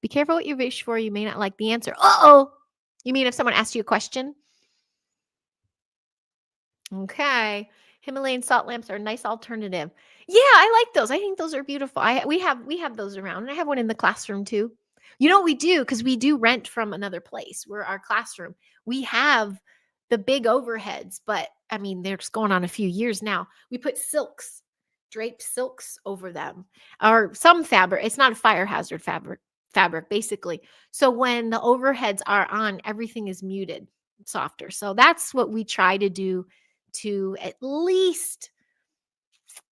Be careful what you wish for. You may not like the answer. Uh-oh. You mean if someone asked you a question? Okay. Himalayan salt lamps are a nice alternative. Yeah, I like those. I think those are beautiful. We have those around. And I have one in the classroom too. You know what we do? Because we do rent from another place. We're our classroom. We have the big overheads, but I mean, they're just going on a few years now. We put silks, draped silks over them, or some fabric. It's not a fire hazard fabric, basically. So when the overheads are on, everything is muted, softer. So that's what we try to do to at least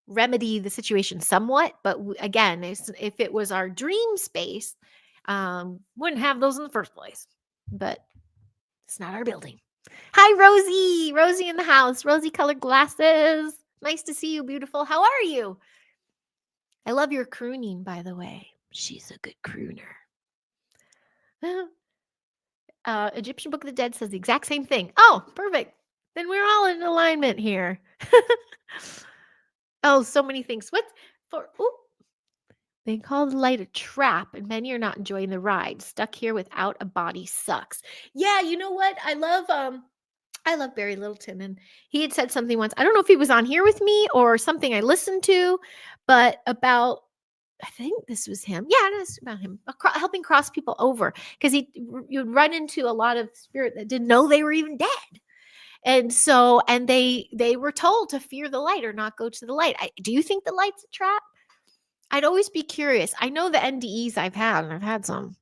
remedy the situation somewhat. But again, if it was our dream space, wouldn't have those in the first place. But it's not our building. Hi, Rosie. Rosie in the house. Rosie colored glasses. Nice to see you, beautiful. How are you? I love your crooning, by the way. She's a good crooner. Egyptian Book of the Dead says the exact same thing. Oh, perfect. Then we're all in alignment here. Oh, so many things. What for? Ooh. They call the light a trap, and many are not enjoying the ride. Stuck here without a body sucks. Yeah, you know what? I love Barry Littleton, and he had said something once. I don't know if he was on here with me or something I listened to, but about, I think this was him. Yeah, it is about him helping cross people over, because you'd run into a lot of spirit that didn't know they were even dead. And so, and they were told to fear the light or not go to the light. Do you think the light's a trap? I'd always be curious. I know the NDEs I've had, and I've had some.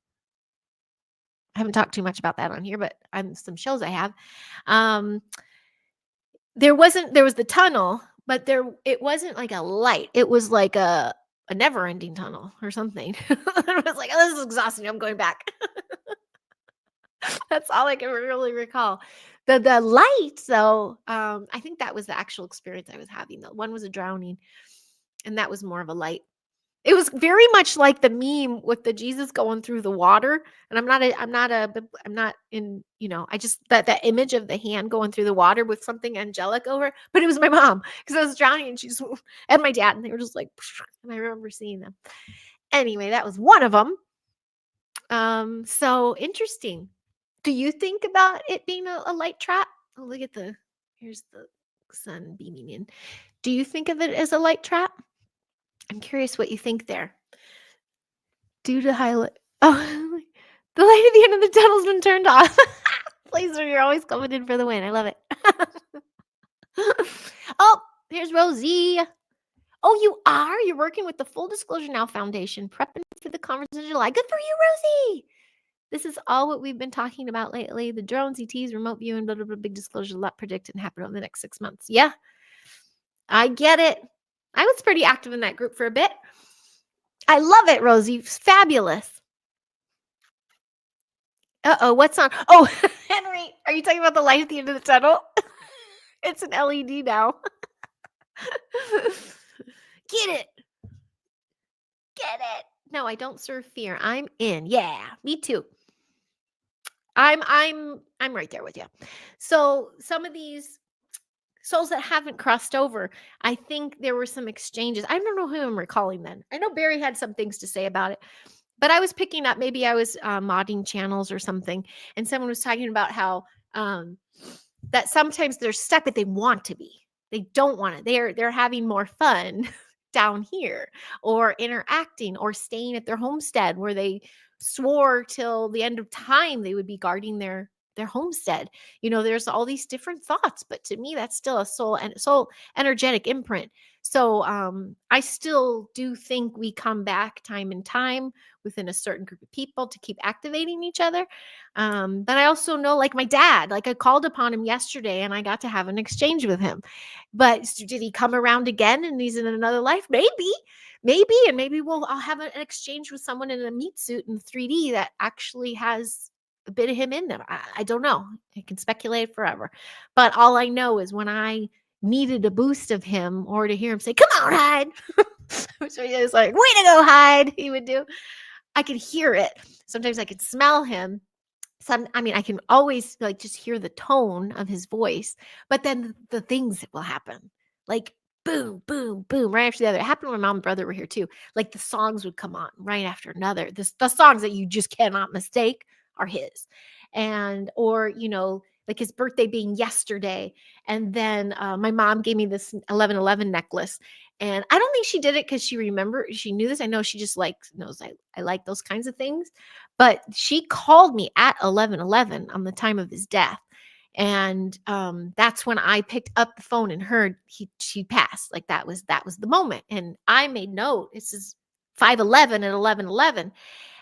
I haven't talked too much about that on here, but on some shows I have. There was the tunnel, but it wasn't like a light. It was like a never-ending tunnel or something. I was like, oh, this is exhausting. I'm going back. That's all I can really recall. The light, though, I think that was the actual experience I was having. Though one was a drowning, and that was more of a light. It was very much like the meme with the Jesus going through the water. And I'm not in, I just, that image of the hand going through the water with something angelic over, but it was my mom, because I was drowning, and she's, and my dad, and they were just like, and I remember seeing them. Anyway, that was one of them. So interesting. Do you think about it being a light trap? Oh, look at here's the sun beaming in. Do you think of it as a light trap? I'm curious what you think there. Due to highlight. Oh, the light at the end of the tunnel's been turned off. Blazer, you're always coming in for the win. I love it. Oh, here's Rosie. Oh, you are? You're working with the Full Disclosure Now Foundation, prepping for the conference in July. Good for you, Rosie. This is all what we've been talking about lately. The drones, ETs, remote viewing, blah, blah, blah, big disclosure, a lot predicted and happen over the next 6 months. Yeah, I get it. I was pretty active in that group for a bit. I love it, Rosie. Fabulous. Uh-oh, what's on? Oh, Henry, are you talking about the light at the end of the tunnel? It's an LED now. Get it. Get it. No, I don't serve fear. I'm in. Yeah, me too. I'm right there with you. So some of these souls that haven't crossed over, I think there were some exchanges. I don't know who I'm recalling then. I know Barry had some things to say about it, but I was picking up, maybe I was modding channels or something, and someone was talking about how that sometimes they're stuck, but they want to be. They don't want it. They're having more fun down here, or interacting, or staying at their homestead where they swore till the end of time they would be guarding their their homestead. There's all these different thoughts, but to me, that's still a soul energetic imprint. So I still do think we come back time and time within a certain group of people to keep activating each other. But I also know, like my dad, like I called upon him yesterday and I got to have an exchange with him. But did he come around again and he's in another life? Maybe, and maybe I'll have an exchange with someone in a meat suit in 3D that actually has a bit of him in them. I don't know. I can speculate forever. But all I know is when I needed a boost of him or to hear him say, "Come on, Hyde," which is like, "Way to go, Hyde," he would do. I could hear it. Sometimes I could smell him. I can always like just hear the tone of his voice, but then the things that will happen, like boom, boom, boom, right after the other. It happened when my mom and brother were here too. Like the songs would come on right after another. The songs that you just cannot mistake are his. Or like his birthday being yesterday. And then my mom gave me this 11/11 necklace. And I don't think she did it because she knew this. I know she just knows I like those kinds of things. But she called me at 11/11 on the time of his death. And that's when I picked up the phone and heard she passed. Like that was the moment. And I made note. This is 5/11 at 11/11.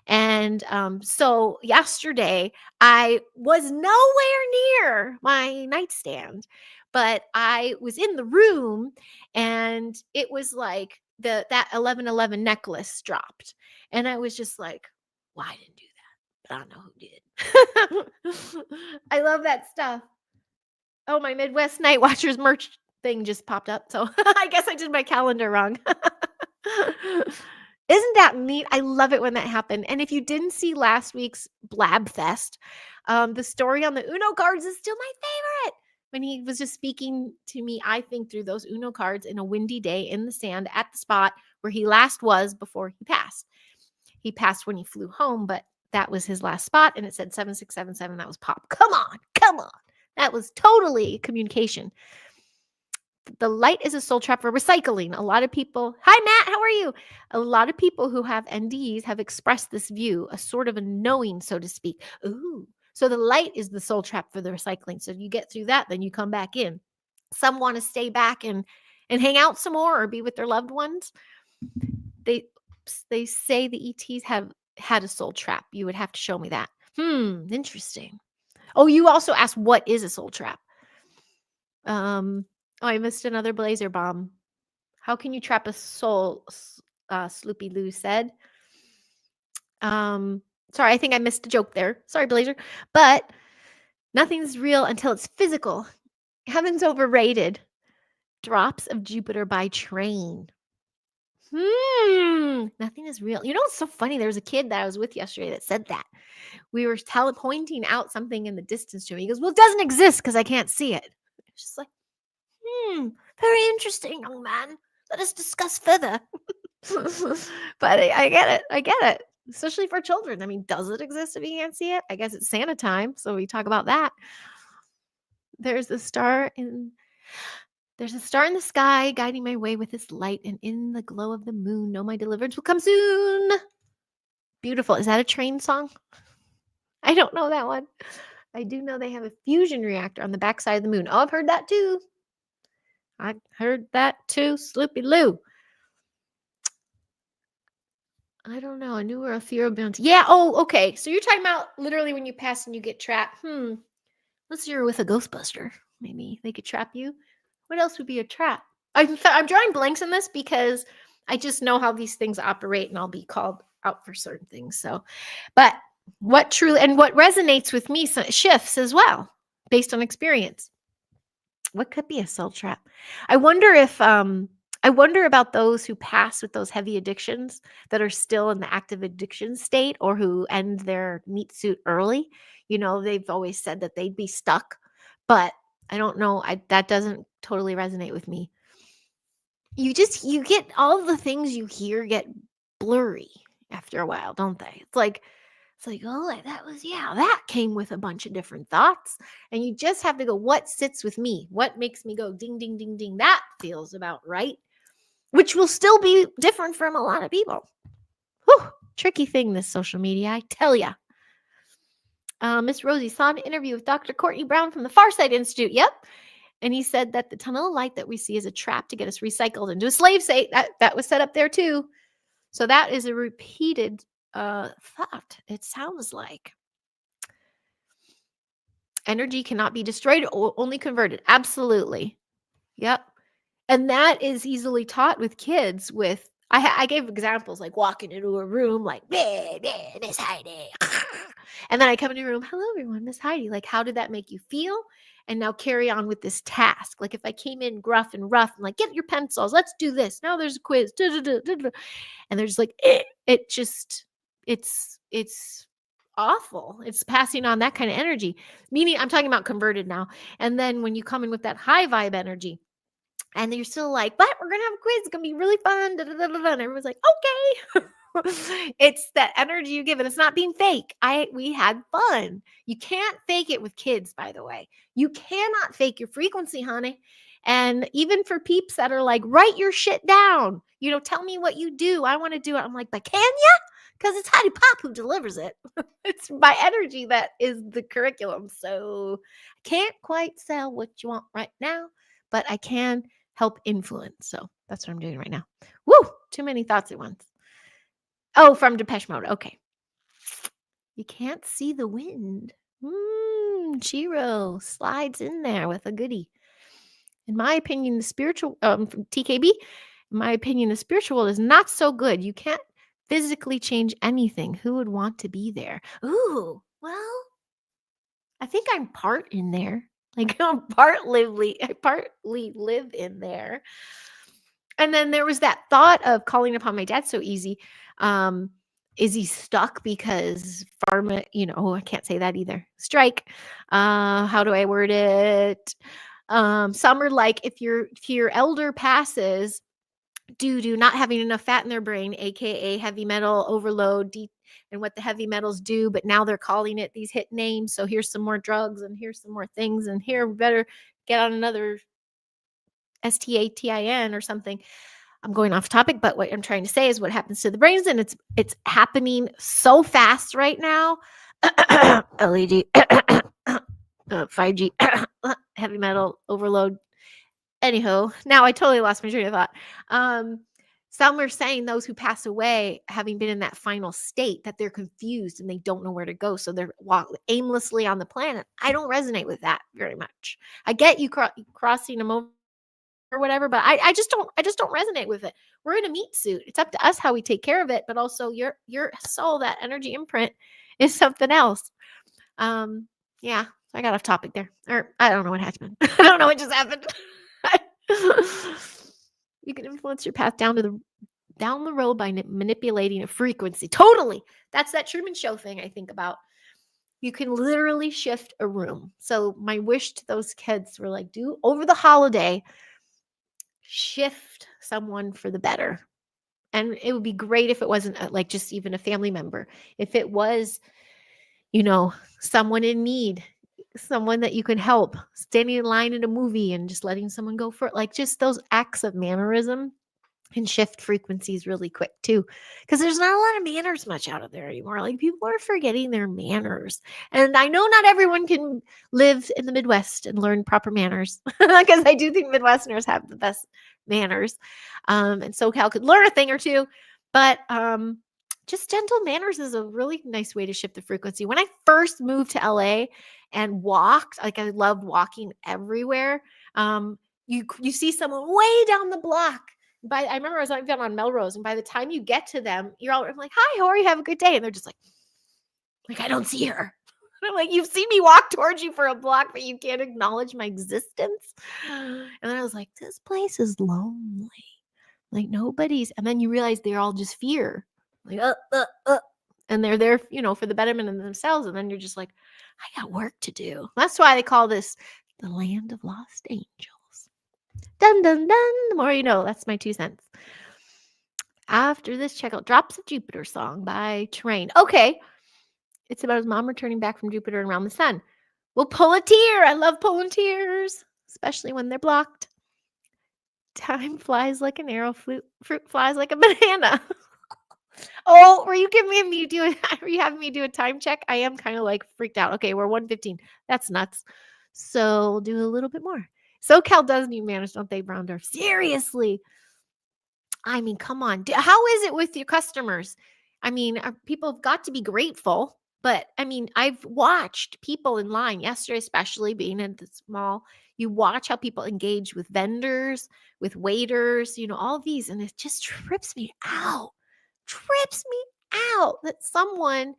And so yesterday I was nowhere near my nightstand, but I was in the room and it was like that 11/11 necklace dropped. And I was just like, well, I didn't do that, but I don't know who did. I love that stuff. Oh, my Midwest Night Watchers merch thing just popped up. So I guess I did my calendar wrong. Isn't that neat? I love it when that happened. And if you didn't see last week's Blab Fest, the story on the Uno cards is still my favorite. When he was just speaking to me, I think, through those Uno cards in a windy day in the sand at the spot where he last was before he passed. He passed when he flew home, but that was his last spot. And it said 7677. That was pop. Come on. That was totally communication. The light is a soul trap for recycling. A lot of people, hi Matt, how are you? A lot of people who have NDEs have expressed this view, a sort of a knowing, so to speak. Ooh, so the light is the soul trap for the recycling. So you get through that, then you come back in. Some want to stay back and hang out some more or be with their loved ones. They say the ETs have had a soul trap. You would have to show me that. Interesting. Oh, you also asked what is a soul trap? Oh, I missed another blazer bomb. How can you trap a soul? Sloopy Lou said. Sorry, I think I missed a joke there. Sorry, Blazer. But nothing's real until it's physical. Heaven's overrated. Drops of Jupiter by train. Nothing is real. It's so funny. There was a kid that I was with yesterday that said that. We were pointing out something in the distance to me. He goes, well, it doesn't exist because I can't see it. It's just like, very interesting, young man. Let us discuss further. But I get it. Especially for children. I mean, does it exist if you can't see it? I guess it's Santa time, so we talk about that. There's a star in the sky guiding my way with its light, and in the glow of the moon, know my deliverance will come soon. Beautiful. Is that a train song? I don't know that one. I do know they have a fusion reactor on the backside of the moon. Oh, I've heard that too. Sloopy Lou. I don't know. I knew we were a fear bounty. Yeah. Oh, okay. So you're talking about literally when you pass and you get trapped. Unless you're with a Ghostbuster, maybe they could trap you. What else would be a trap? I'm drawing blanks in this because I just know how these things operate, and I'll be called out for certain things. So, but what resonates with me shifts as well based on experience. What could be a soul trap? I wonder about those who pass with those heavy addictions that are still in the active addiction state, or who end their meat suit early. They've always said that they'd be stuck, but I don't know. That doesn't totally resonate with me. You get all the things you hear get blurry after a while, don't they? It's like, oh, that came with a bunch of different thoughts. And you just have to go, what sits with me? What makes me go ding, ding, ding, ding? That feels about right, which will still be different from a lot of people. Whew, tricky thing, this social media, I tell ya. Miss Rosie saw an interview with Dr. Courtney Brown from the Farsight Institute. Yep. And he said that the tunnel of light that we see is a trap to get us recycled into a slave state. That was set up there too. So that is a repeated thought, it sounds like. Energy cannot be destroyed, only converted. Absolutely. Yep. And that is easily taught with kids with, I gave examples like walking into a room like, Miss Heidi. And then I come into a room, hello everyone, Miss Heidi. Like, how did that make you feel? And now carry on with this task. Like if I came in gruff and rough and like, get your pencils, let's do this. Now there's a quiz. And there's like, it's awful. It's passing on that kind of energy. Meaning I'm talking about converted now. And then when you come in with that high vibe energy, and you're still like, but we're going to have a quiz. It's going to be really fun. And everyone's like, okay. It's that energy you give. And it's not being fake. We had fun. You can't fake it with kids, by the way. You cannot fake your frequency, honey. And even for peeps that are like, write your shit down. Tell me what you do. I want to do it. I'm like, but can ya? Because it's Heidi Pop who delivers it. It's my energy that is the curriculum. So I can't quite sell what you want right now, but I can help influence. So that's what I'm doing right now. Woo! Too many thoughts at once. Oh, from Depeche Mode. Okay. You can't see the wind. Chiro slides in there with a goodie. In my opinion, the spiritual, from TKB, in my opinion, the spiritual world is not so good. You can't physically change anything. Who would want to be there? Ooh, well, I think I'm part in there. Like I partly live in there. And then there was that thought of calling upon my dad so easy. Is he stuck because pharma, I can't say that either. Strike. How do I word it? Some are like, if your elder passes due to not having enough fat in their brain, aka heavy metal overload, and what the heavy metals do, but now they're calling it these hit names. So here's some more drugs and here's some more things, and here we better get on another STATIN or something. I'm going off topic, but what I'm trying to say is what happens to the brains, and it's happening so fast right now. LED, 5G, heavy metal overload. Anyhow, now I totally lost my train of thought. Some are saying those who pass away, having been in that final state, that they're confused and they don't know where to go. So they're aimlessly on the planet. I don't resonate with that very much. I get you crossing them over or whatever, but I just don't resonate with it. We're in a meat suit. It's up to us how we take care of it, but also your soul, that energy imprint is something else. Yeah, I got off topic there. Or I don't know what happened. I don't know what just happened. You can influence your path down the road by manipulating a frequency. Totally. That's that Truman Show thing I think about. You can literally shift a room. So my wish to those kids were like, do over the holiday, shift someone for the better. And it would be great if it wasn't like just even a family member. If it was, someone in need, someone that you can help, standing in line in a movie and just letting someone go for it. Like just those acts of mannerism can shift frequencies really quick too. Because there's not a lot of manners much out of there anymore. Like people are forgetting their manners. And I know not everyone can live in the Midwest and learn proper manners. Because I do think Midwesterners have the best manners. And SoCal could learn a thing or two. But just gentle manners is a really nice way to shift the frequency. When I first moved to LA and walked, like I loved walking everywhere. You see someone way down the block. I remember I was on Melrose, and by the time you get to them, you're all like, "Hi, how are you? Have a good day." And they're just like I don't see her. I'm like, you've seen me walk towards you for a block, but you can't acknowledge my existence. And then I was like, this place is lonely. Like nobody's. And then you realize they're all just fear. Like, and they're there, for the betterment of themselves. And then you're just like, I got work to do. That's why they call this the land of lost angels. Dun, dun, dun. The more you know. That's my 2 cents. After this, check out Drops of Jupiter song by Train. Okay. It's about his mom returning back from Jupiter and around the sun. We'll pull a tear. I love pulling tears, especially when they're blocked. Time flies like an arrow, fruit flies like a banana. Oh, were you giving me are you having me do a time check? I am kind of like freaked out. Okay, we're 1:15. That's nuts. So we'll do a little bit more. SoCal does need manners, don't they, Browndorf? Seriously. I mean, come on. How is it with your customers? I mean, people have got to be grateful. But I mean, I've watched people in line yesterday, especially being at the mall. You watch how people engage with vendors, with waiters, all these, and it just trips me out. Trips me out that someone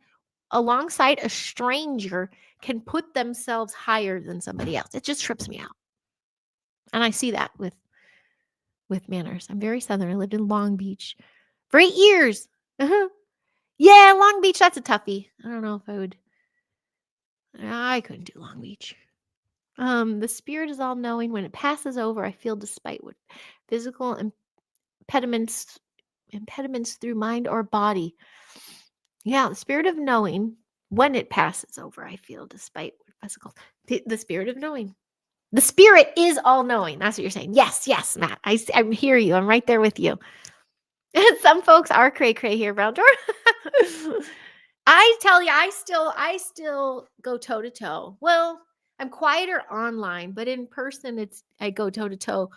alongside a stranger can put themselves higher than somebody else. It just trips me out. And I see that with manners. I'm very Southern. I lived in Long Beach for 8 years. Uh-huh. Yeah, Long Beach, that's a toughie. I don't know if I couldn't do Long Beach. The spirit is all knowing. When it passes over, I feel despite what physical impediments through mind or body. Yeah, the spirit of knowing, when it passes over, I feel despite what physical, the spirit of knowing. The spirit is all knowing. That's what you're saying. Yes, Matt. I hear you. I'm right there with you. Some folks are cray cray here, Brown. I tell you, I still go toe to toe. Well, I'm quieter online, but in person, I go toe to toe.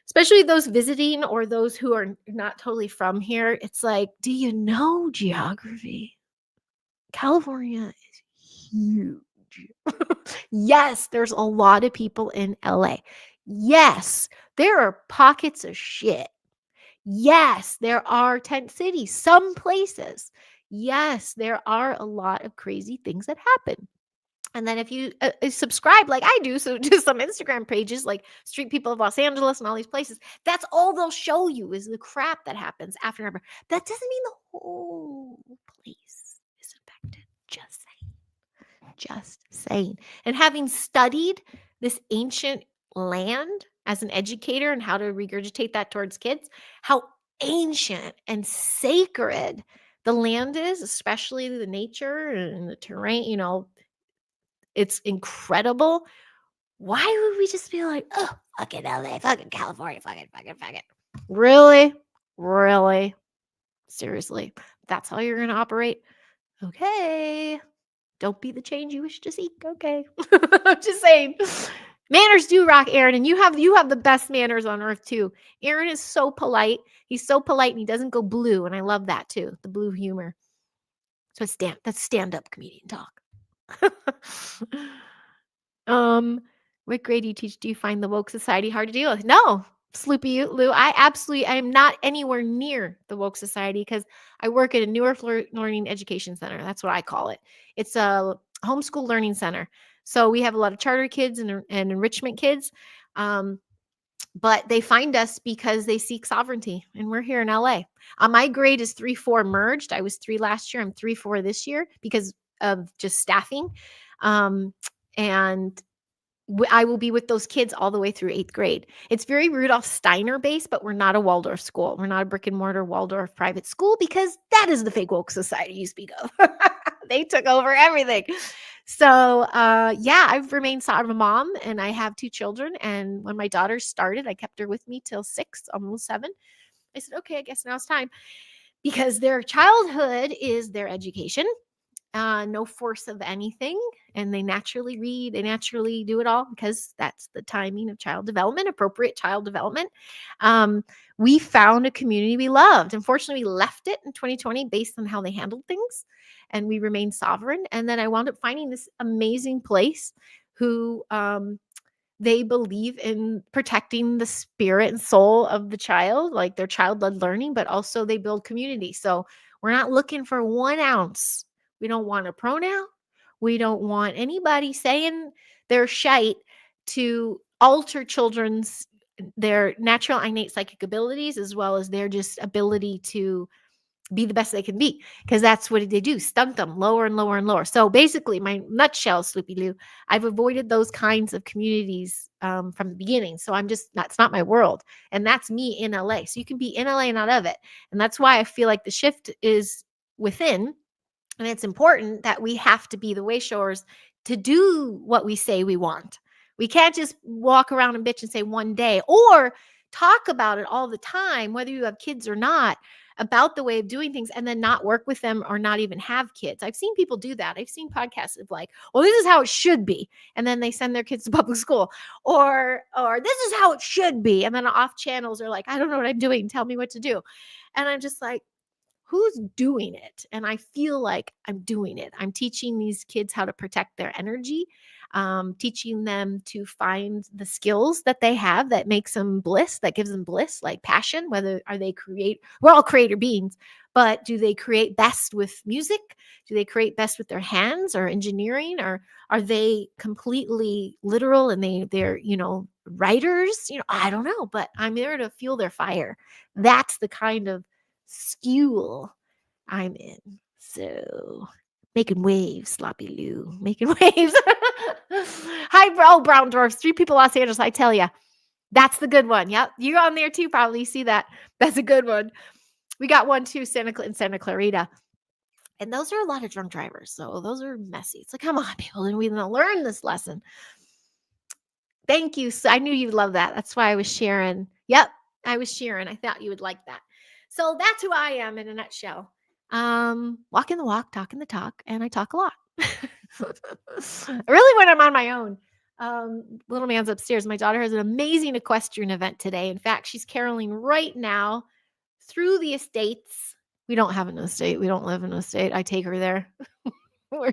Especially those visiting or those who are not totally from here. It's like, do you know geography? California is huge. Yes, there's a lot of people in LA. Yes, there are pockets of shit. Yes, there are tent cities, some places. Yes, there are a lot of crazy things that happen. And then if you subscribe like I do, so to some Instagram pages like Street People of Los Angeles and all these places, that's all they'll show you is the crap that happens after and after. That doesn't mean the whole place is infected. Just saying. And having studied this ancient land as an educator and how to regurgitate that towards kids, how ancient and sacred the land is, especially the nature and the terrain, it's incredible. Why would we just be like, oh, fucking LA, fucking California, fucking. Really? Really? Seriously? That's how you're going to operate? Okay. Don't be the change you wish to seek. Okay. I'm just saying. Manners do rock, Aaron, and you have the best manners on earth too. Aaron is so polite. He's so polite and he doesn't go blue, and I love that too. The blue humor. So that's stand-up comedian talk. What grade do you teach? Do you find the woke society hard to deal with? No, Sloopy Lou. I am not anywhere near the woke society because I work at a newer learning education center. That's what I call it. It's a homeschool learning center. So we have a lot of charter kids and enrichment kids. But they find us because they seek sovereignty, and we're here in LA. My grade is 3-4 merged. I was 3 last year. I'm 3-4 this year because of just staffing. And I will be with those kids all the way through 8th grade. It's very Rudolf Steiner based, but we're not a Waldorf school. We're not a brick and mortar Waldorf private school because that is the fake woke society you speak of. They took over everything. So, I've remained I'm a mom and I have 2 children. And when my daughter started, I kept her with me till 6, almost 7. I said, okay, I guess now it's time because their childhood is their education. No force of anything. And they naturally read, they naturally do it all because that's the timing of child development, appropriate child development. We found a community we loved. Unfortunately, we left it in 2020 based on how they handled things, and we remained sovereign. And then I wound up finding this amazing place who they believe in protecting the spirit and soul of the child, like their child-led learning, but also they build community. So we're not looking for 1 ounce. We don't want a pronoun. We don't want anybody saying their shite to alter their natural innate psychic abilities as well as their just ability to be the best they can be, because that's what they do, stunt them lower and lower and lower. So basically, my nutshell, Sloopy Lou, I've avoided those kinds of communities from the beginning. So that's not my world. And that's me in LA. So you can be in LA and out of it. And that's why I feel like the shift is within. And it's important that we have to be the way showers to do what we say we want. We can't just walk around and bitch and say one day or talk about it all the time, whether you have kids or not, about the way of doing things and then not work with them or not even have kids. I've seen people do that. I've seen podcasts of like, well, this is how it should be. And then they send their kids to public school, or this is how it should be. And then off channels are like, I don't know what I'm doing. Tell me what to do. And I'm just like, who's doing it? And I feel like I'm doing it. I'm teaching these kids how to protect their energy, teaching them to find the skills that they have that makes them bliss, that gives them bliss, like passion. Whether are they we're all creator beings, but do they create best with music? Do they create best with their hands or engineering? Or are they completely literal and they're, writers? I don't know, but I'm there to fuel their fire. That's the kind of school I'm in. So making waves, Sloppy Lou, making waves. Hi, brown dwarfs. 3 people, Los Angeles. I tell you, that's the good one. Yep, you're on there too. Probably see that. That's a good one. We got one too, Santa Clarita, and those are a lot of drunk drivers. So those are messy. It's like, come on, people, and we didn't learn this lesson. Thank you. So I knew you'd love that. That's why I was sharing. Yep, I was sharing. I thought you would like that. So that's who I am in a nutshell. Walking the walk, talking the talk, and I talk a lot. Really when I'm on my own. Little man's upstairs. My daughter has an amazing equestrian event today. In fact, she's caroling right now through the estates. We don't have an estate. We don't live in an estate. I take her there. We're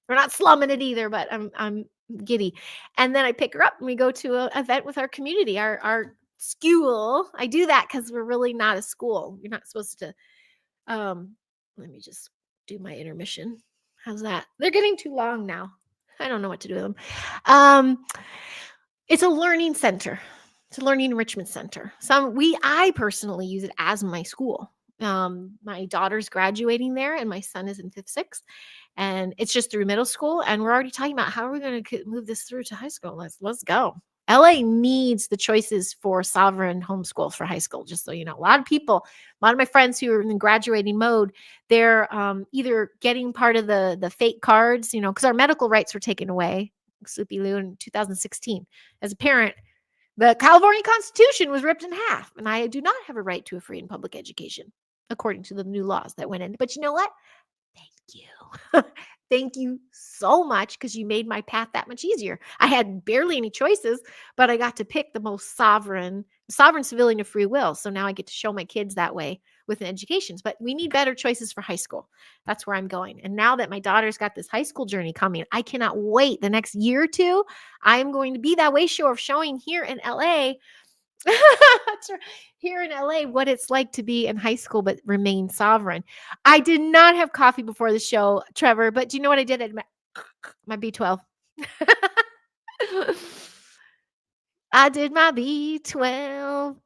not slumming it either, but I'm giddy. And then I pick her up and we go to an event with our community, our school. I do that because we're really not a school. You're not supposed to. Let me just do my intermission. How's that? They're getting too long now. I don't know what to do with them. It's a learning center. It's a learning enrichment center. I personally use it as my school. My daughter's graduating there and my son is in 5th, 6th. And it's just through middle school. And we're already talking about how are we going to move this through to high school. Let's go. LA needs the choices for sovereign homeschool for high school, just so you know. A lot of my friends who are in graduating mode, they're either getting part of the fake cards, because our medical rights were taken away, Sleepy Lou, in 2016. As a parent, the California Constitution was ripped in half, and I do not have a right to a free and public education, according to the new laws that went in. But you know what? Thank you. Thank you so much, because you made my path that much easier. I had barely any choices, but I got to pick the most sovereign civilian of free will. So now I get to show my kids that way with an education. But we need better choices for high school. That's where I'm going. And now that my daughter's got this high school journey coming, I cannot wait. The next year or two, I am going to be that way showing here in LA. Here in LA, what it's like to be in high school but remain sovereign. I did not have coffee before the show, Trevor, but do you know what I did? My B12. I did my B12.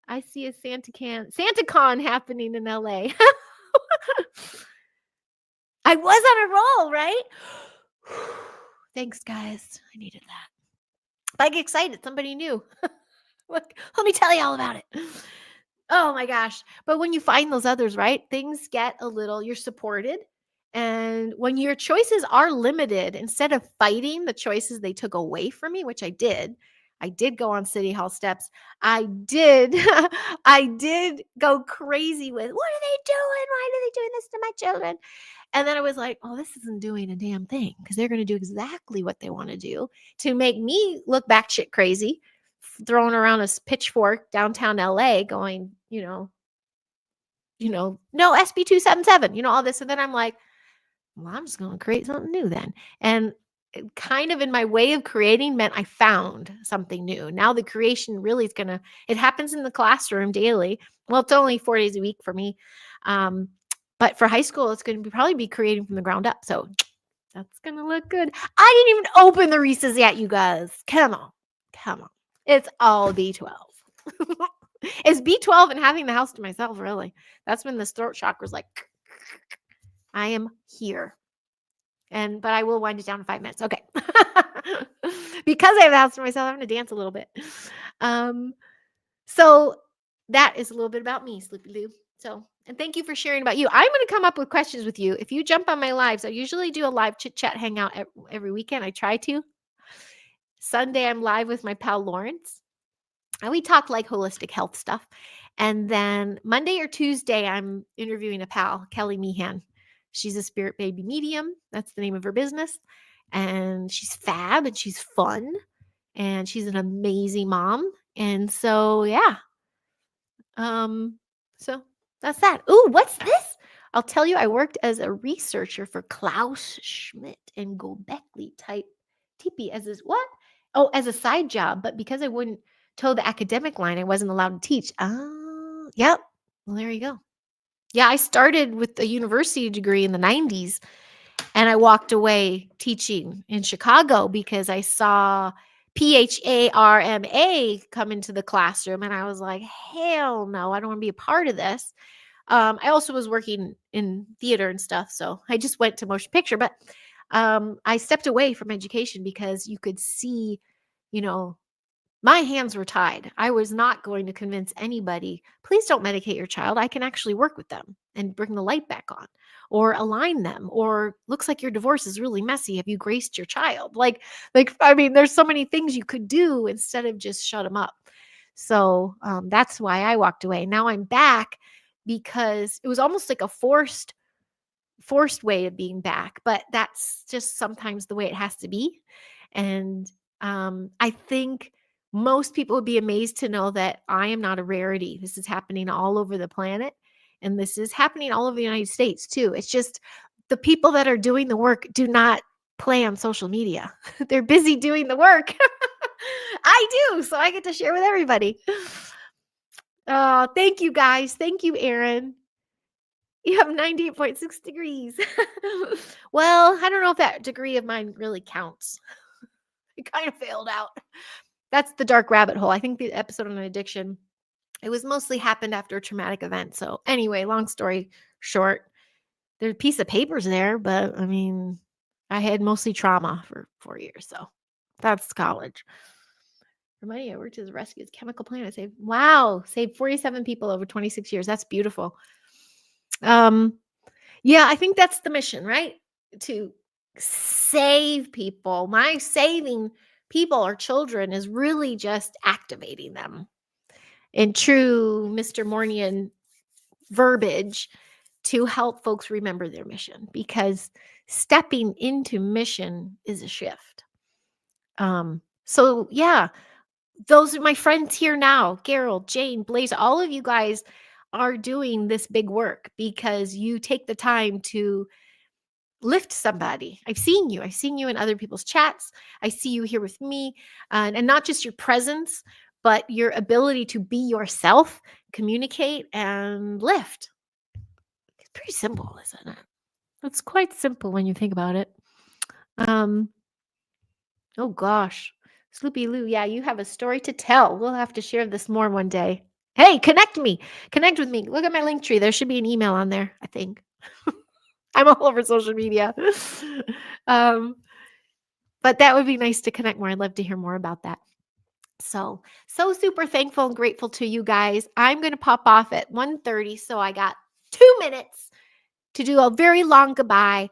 I see a SantaCon happening in LA. I was on a roll, right? Thanks, guys. I needed that. I get excited. Somebody new. Look, let me tell you all about it. Oh my gosh. But when you find those others, right, things get you're supported. And when your choices are limited, instead of fighting the choices they took away from me, which I did go on City Hall steps. I did go crazy with, what are they doing? Why are they doing this to my children? And then I was like, oh, this isn't doing a damn thing, because they're going to do exactly what they want to do to make me look batshit crazy, throwing around a pitchfork downtown LA going, no, SB 277, all this. And then I'm like, well, I'm just going to create something new then. And kind of in my way of creating meant I found something new. Now the creation really is it happens in the classroom daily. Well, it's only 4 days a week for me. But for high school, it's going to probably be creating from the ground up. So that's going to look good. I didn't even open the Reese's yet, you guys. Come on. It's all B12. It's B12 and having the house to myself, really. That's when the throat chakra's like, I am here. But I will wind it down in 5 minutes. Okay. Because I have the house to myself, I'm going to dance a little bit. So that is a little bit about me, Sleepy Lou. So, and thank you for sharing about you. I'm going to come up with questions with you. If you jump on my lives, I usually do a live chit-chat hangout every weekend. I try to. Sunday, I'm live with my pal Lawrence. And we talk like holistic health stuff. And then Monday or Tuesday, I'm interviewing a pal, Kelly Meehan. She's a spirit baby medium. That's the name of her business. And she's fab and she's fun. And she's an amazing mom. And so, yeah. So that's that. Ooh, what's this? I'll tell you, I worked as a researcher for Klaus Schmidt and Gobekli type TP as this what? Oh, as a side job, but because I wouldn't toe the academic line, I wasn't allowed to teach. Yep. Well, there you go. Yeah, I started with a university degree in the 90s and I walked away teaching in Chicago because I saw PHARMA come into the classroom and I was like, hell no, I don't want to be a part of this. I also was working in theater and stuff, so I just went to motion picture, but I stepped away from education because you could see, my hands were tied. I was not going to convince anybody, please don't medicate your child. I can actually work with them and bring the light back on or align them or looks like your divorce is really messy. Have you graced your child? I mean, there's so many things you could do instead of just shut them up. So that's why I walked away. Now I'm back because it was almost like a forced way of being back, but that's just sometimes the way it has to be. And I think most people would be amazed to know that I am not a rarity. This is happening all over the planet. And this is happening all over the United States too. It's just the people that are doing the work do not play on social media. They're busy doing the work. I do. So I get to share with everybody. Thank you guys. Thank you, Aaron. You have 98.6 degrees. Well, I don't know if that degree of mine really counts. It kind of failed out. That's the dark rabbit hole. I think the episode on addiction, it was mostly happened after a traumatic event. So anyway, long story short, there's a piece of papers there, but I mean, I had mostly trauma for 4 years. So that's college. Remind you, I worked as a rescue chemical plant. I saved 47 people over 26 years. That's beautiful. Yeah, I think that's the mission, right? To save people. My saving people or children is really just activating them in true Mr. Mornian verbiage to help folks remember their mission, because stepping into mission is a shift. So yeah, those are my friends here now. Gerald, Jane, Blaze, all of you guys are doing this big work because you take the time to lift somebody. I've seen you in other people's chats. I see you here with me, and not just your presence, but your ability to be yourself, communicate, and lift. It's pretty simple, isn't it? It's quite simple when you think about it. Oh gosh, Sloopy Lou, yeah, you have a story to tell. We'll have to share this more one day. Hey, connect with me. Look at my link tree. There should be an email on there, I think. I'm all over social media. But that would be nice to connect more. I'd love to hear more about that. So super thankful and grateful to you guys. I'm going to pop off at 1:30, so I got 2 minutes to do a very long goodbye.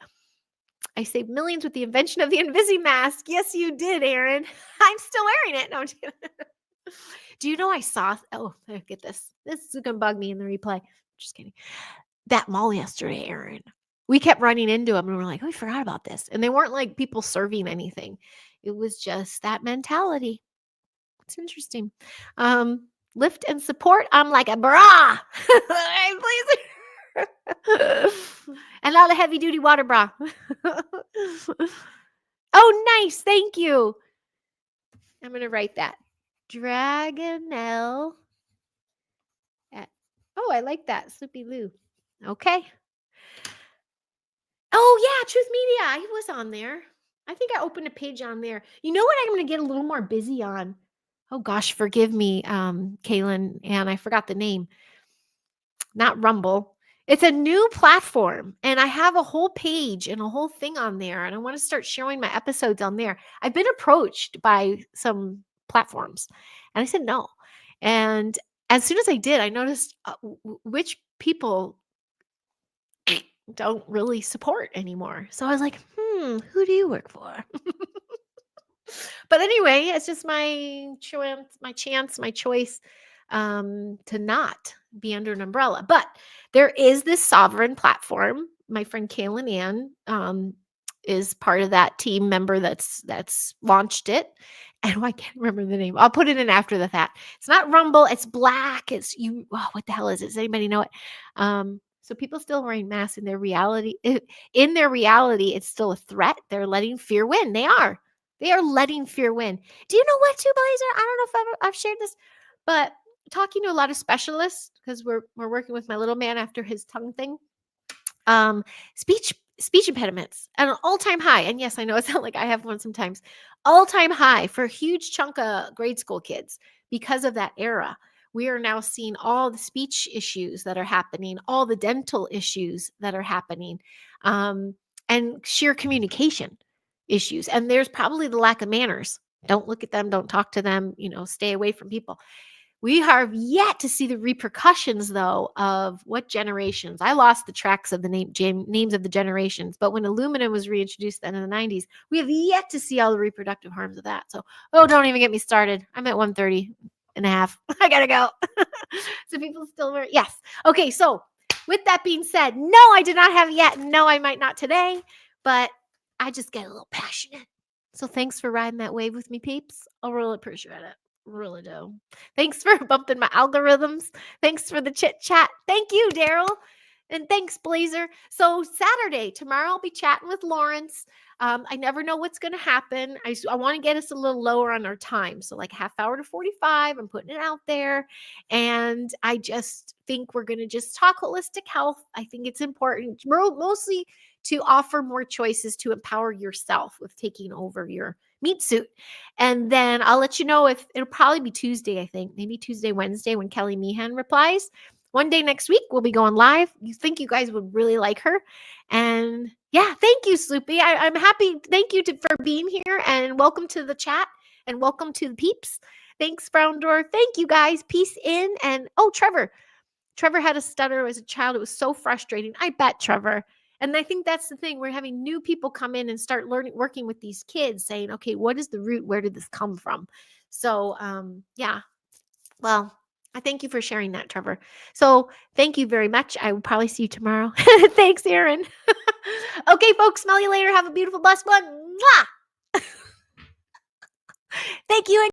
I saved millions with the invention of the Invisi mask. Yes, you did, Aaron. I'm still wearing it. No, I'm do you know I saw? Oh, get this. This is going to bug me in the replay. Just kidding. That mall yesterday, Aaron. We kept running into them and we're like, oh, we forgot about this. And they weren't like people serving anything. It was just that mentality. It's interesting. Lift and support. I'm like a bra. Please. And not a heavy duty water bra. Oh, nice. Thank you. I'm going to write that. Dragonelle. Oh, I like that. Soupy Lou. Okay. Oh, yeah. Truth Media. He was on there. I think I opened a page on there. You know what I'm going to get a little more busy on? Oh, gosh. Forgive me, Kaylin. And I forgot the name. Not Rumble. It's a new platform. And I have a whole page and a whole thing on there. And I want to start showing my episodes on there. I've been approached by some platforms. And I said no. And as soon as I did, I noticed which people don't really support anymore. So I was like, who do you work for? But anyway, it's just my chance, my choice. to not be under an umbrella. But there is this sovereign platform. My friend Kaylin Ann is part of that team member that's launched it. And I can't remember the name. I'll put it in after the fact. It's not Rumble. It's Black. It's you. Oh, what the hell is it? Does anybody know it? So people still wearing masks in their reality. In their reality, it's still a threat. They're letting fear win. They are. They are letting fear win. Do you know what, too, Blazer? I don't know if I've shared this, but talking to a lot of specialists, because we're working with my little man after his tongue thing. Speech impediments at an all-time high. And yes, I know it's not like I have one sometimes. All-time high for a huge chunk of grade school kids because of that era. We are now seeing all the speech issues that are happening, all the dental issues that are happening, and sheer communication issues. And there's probably the lack of manners. Don't look at them, don't talk to them, stay away from people. We have yet to see the repercussions, though, of what generations. I lost the tracks of the names of the generations, but when aluminum was reintroduced at the end of the 90s, we have yet to see all the reproductive harms of that. So, don't even get me started. I'm at 1:30 and a half. I gotta go. So people still wear, yes. Okay, so with that being said, no, I did not have it yet. No, I might not today, but I just get a little passionate. So thanks for riding that wave with me, peeps. I'll really appreciate it. Really do. Thanks for bumping my algorithms. Thanks for the chit chat. Thank you, Daryl. And thanks, Blazer. So Saturday, tomorrow I'll be chatting with Lawrence. I never know what's going to happen. I want to get us a little lower on our time. So like half hour to 45, I'm putting it out there. And I just think we're going to just talk holistic health. I think it's important, mostly to offer more choices to empower yourself with taking over your meat suit. And then I'll let you know if it'll probably be Tuesday, I think, maybe Tuesday, Wednesday when Kelly Meehan replies. One day next week, we'll be going live. You think you guys would really like her. And yeah, thank you, Sloopy. I'm happy. Thank you for being here and welcome to the chat and welcome to the peeps. Thanks, Brown Door. Thank you, guys. Peace in. And Trevor. Trevor had a stutter as a child. It was so frustrating. I bet, Trevor. And I think that's the thing. We're having new people come in and start working with these kids saying, okay, what is the root? Where did this come from? So, yeah. Well, I thank you for sharing that, Trevor. So thank you very much. I will probably see you tomorrow. Thanks, Aaron. Okay, folks. Smell you later. Have a beautiful, blessed one. Mwah! Thank you.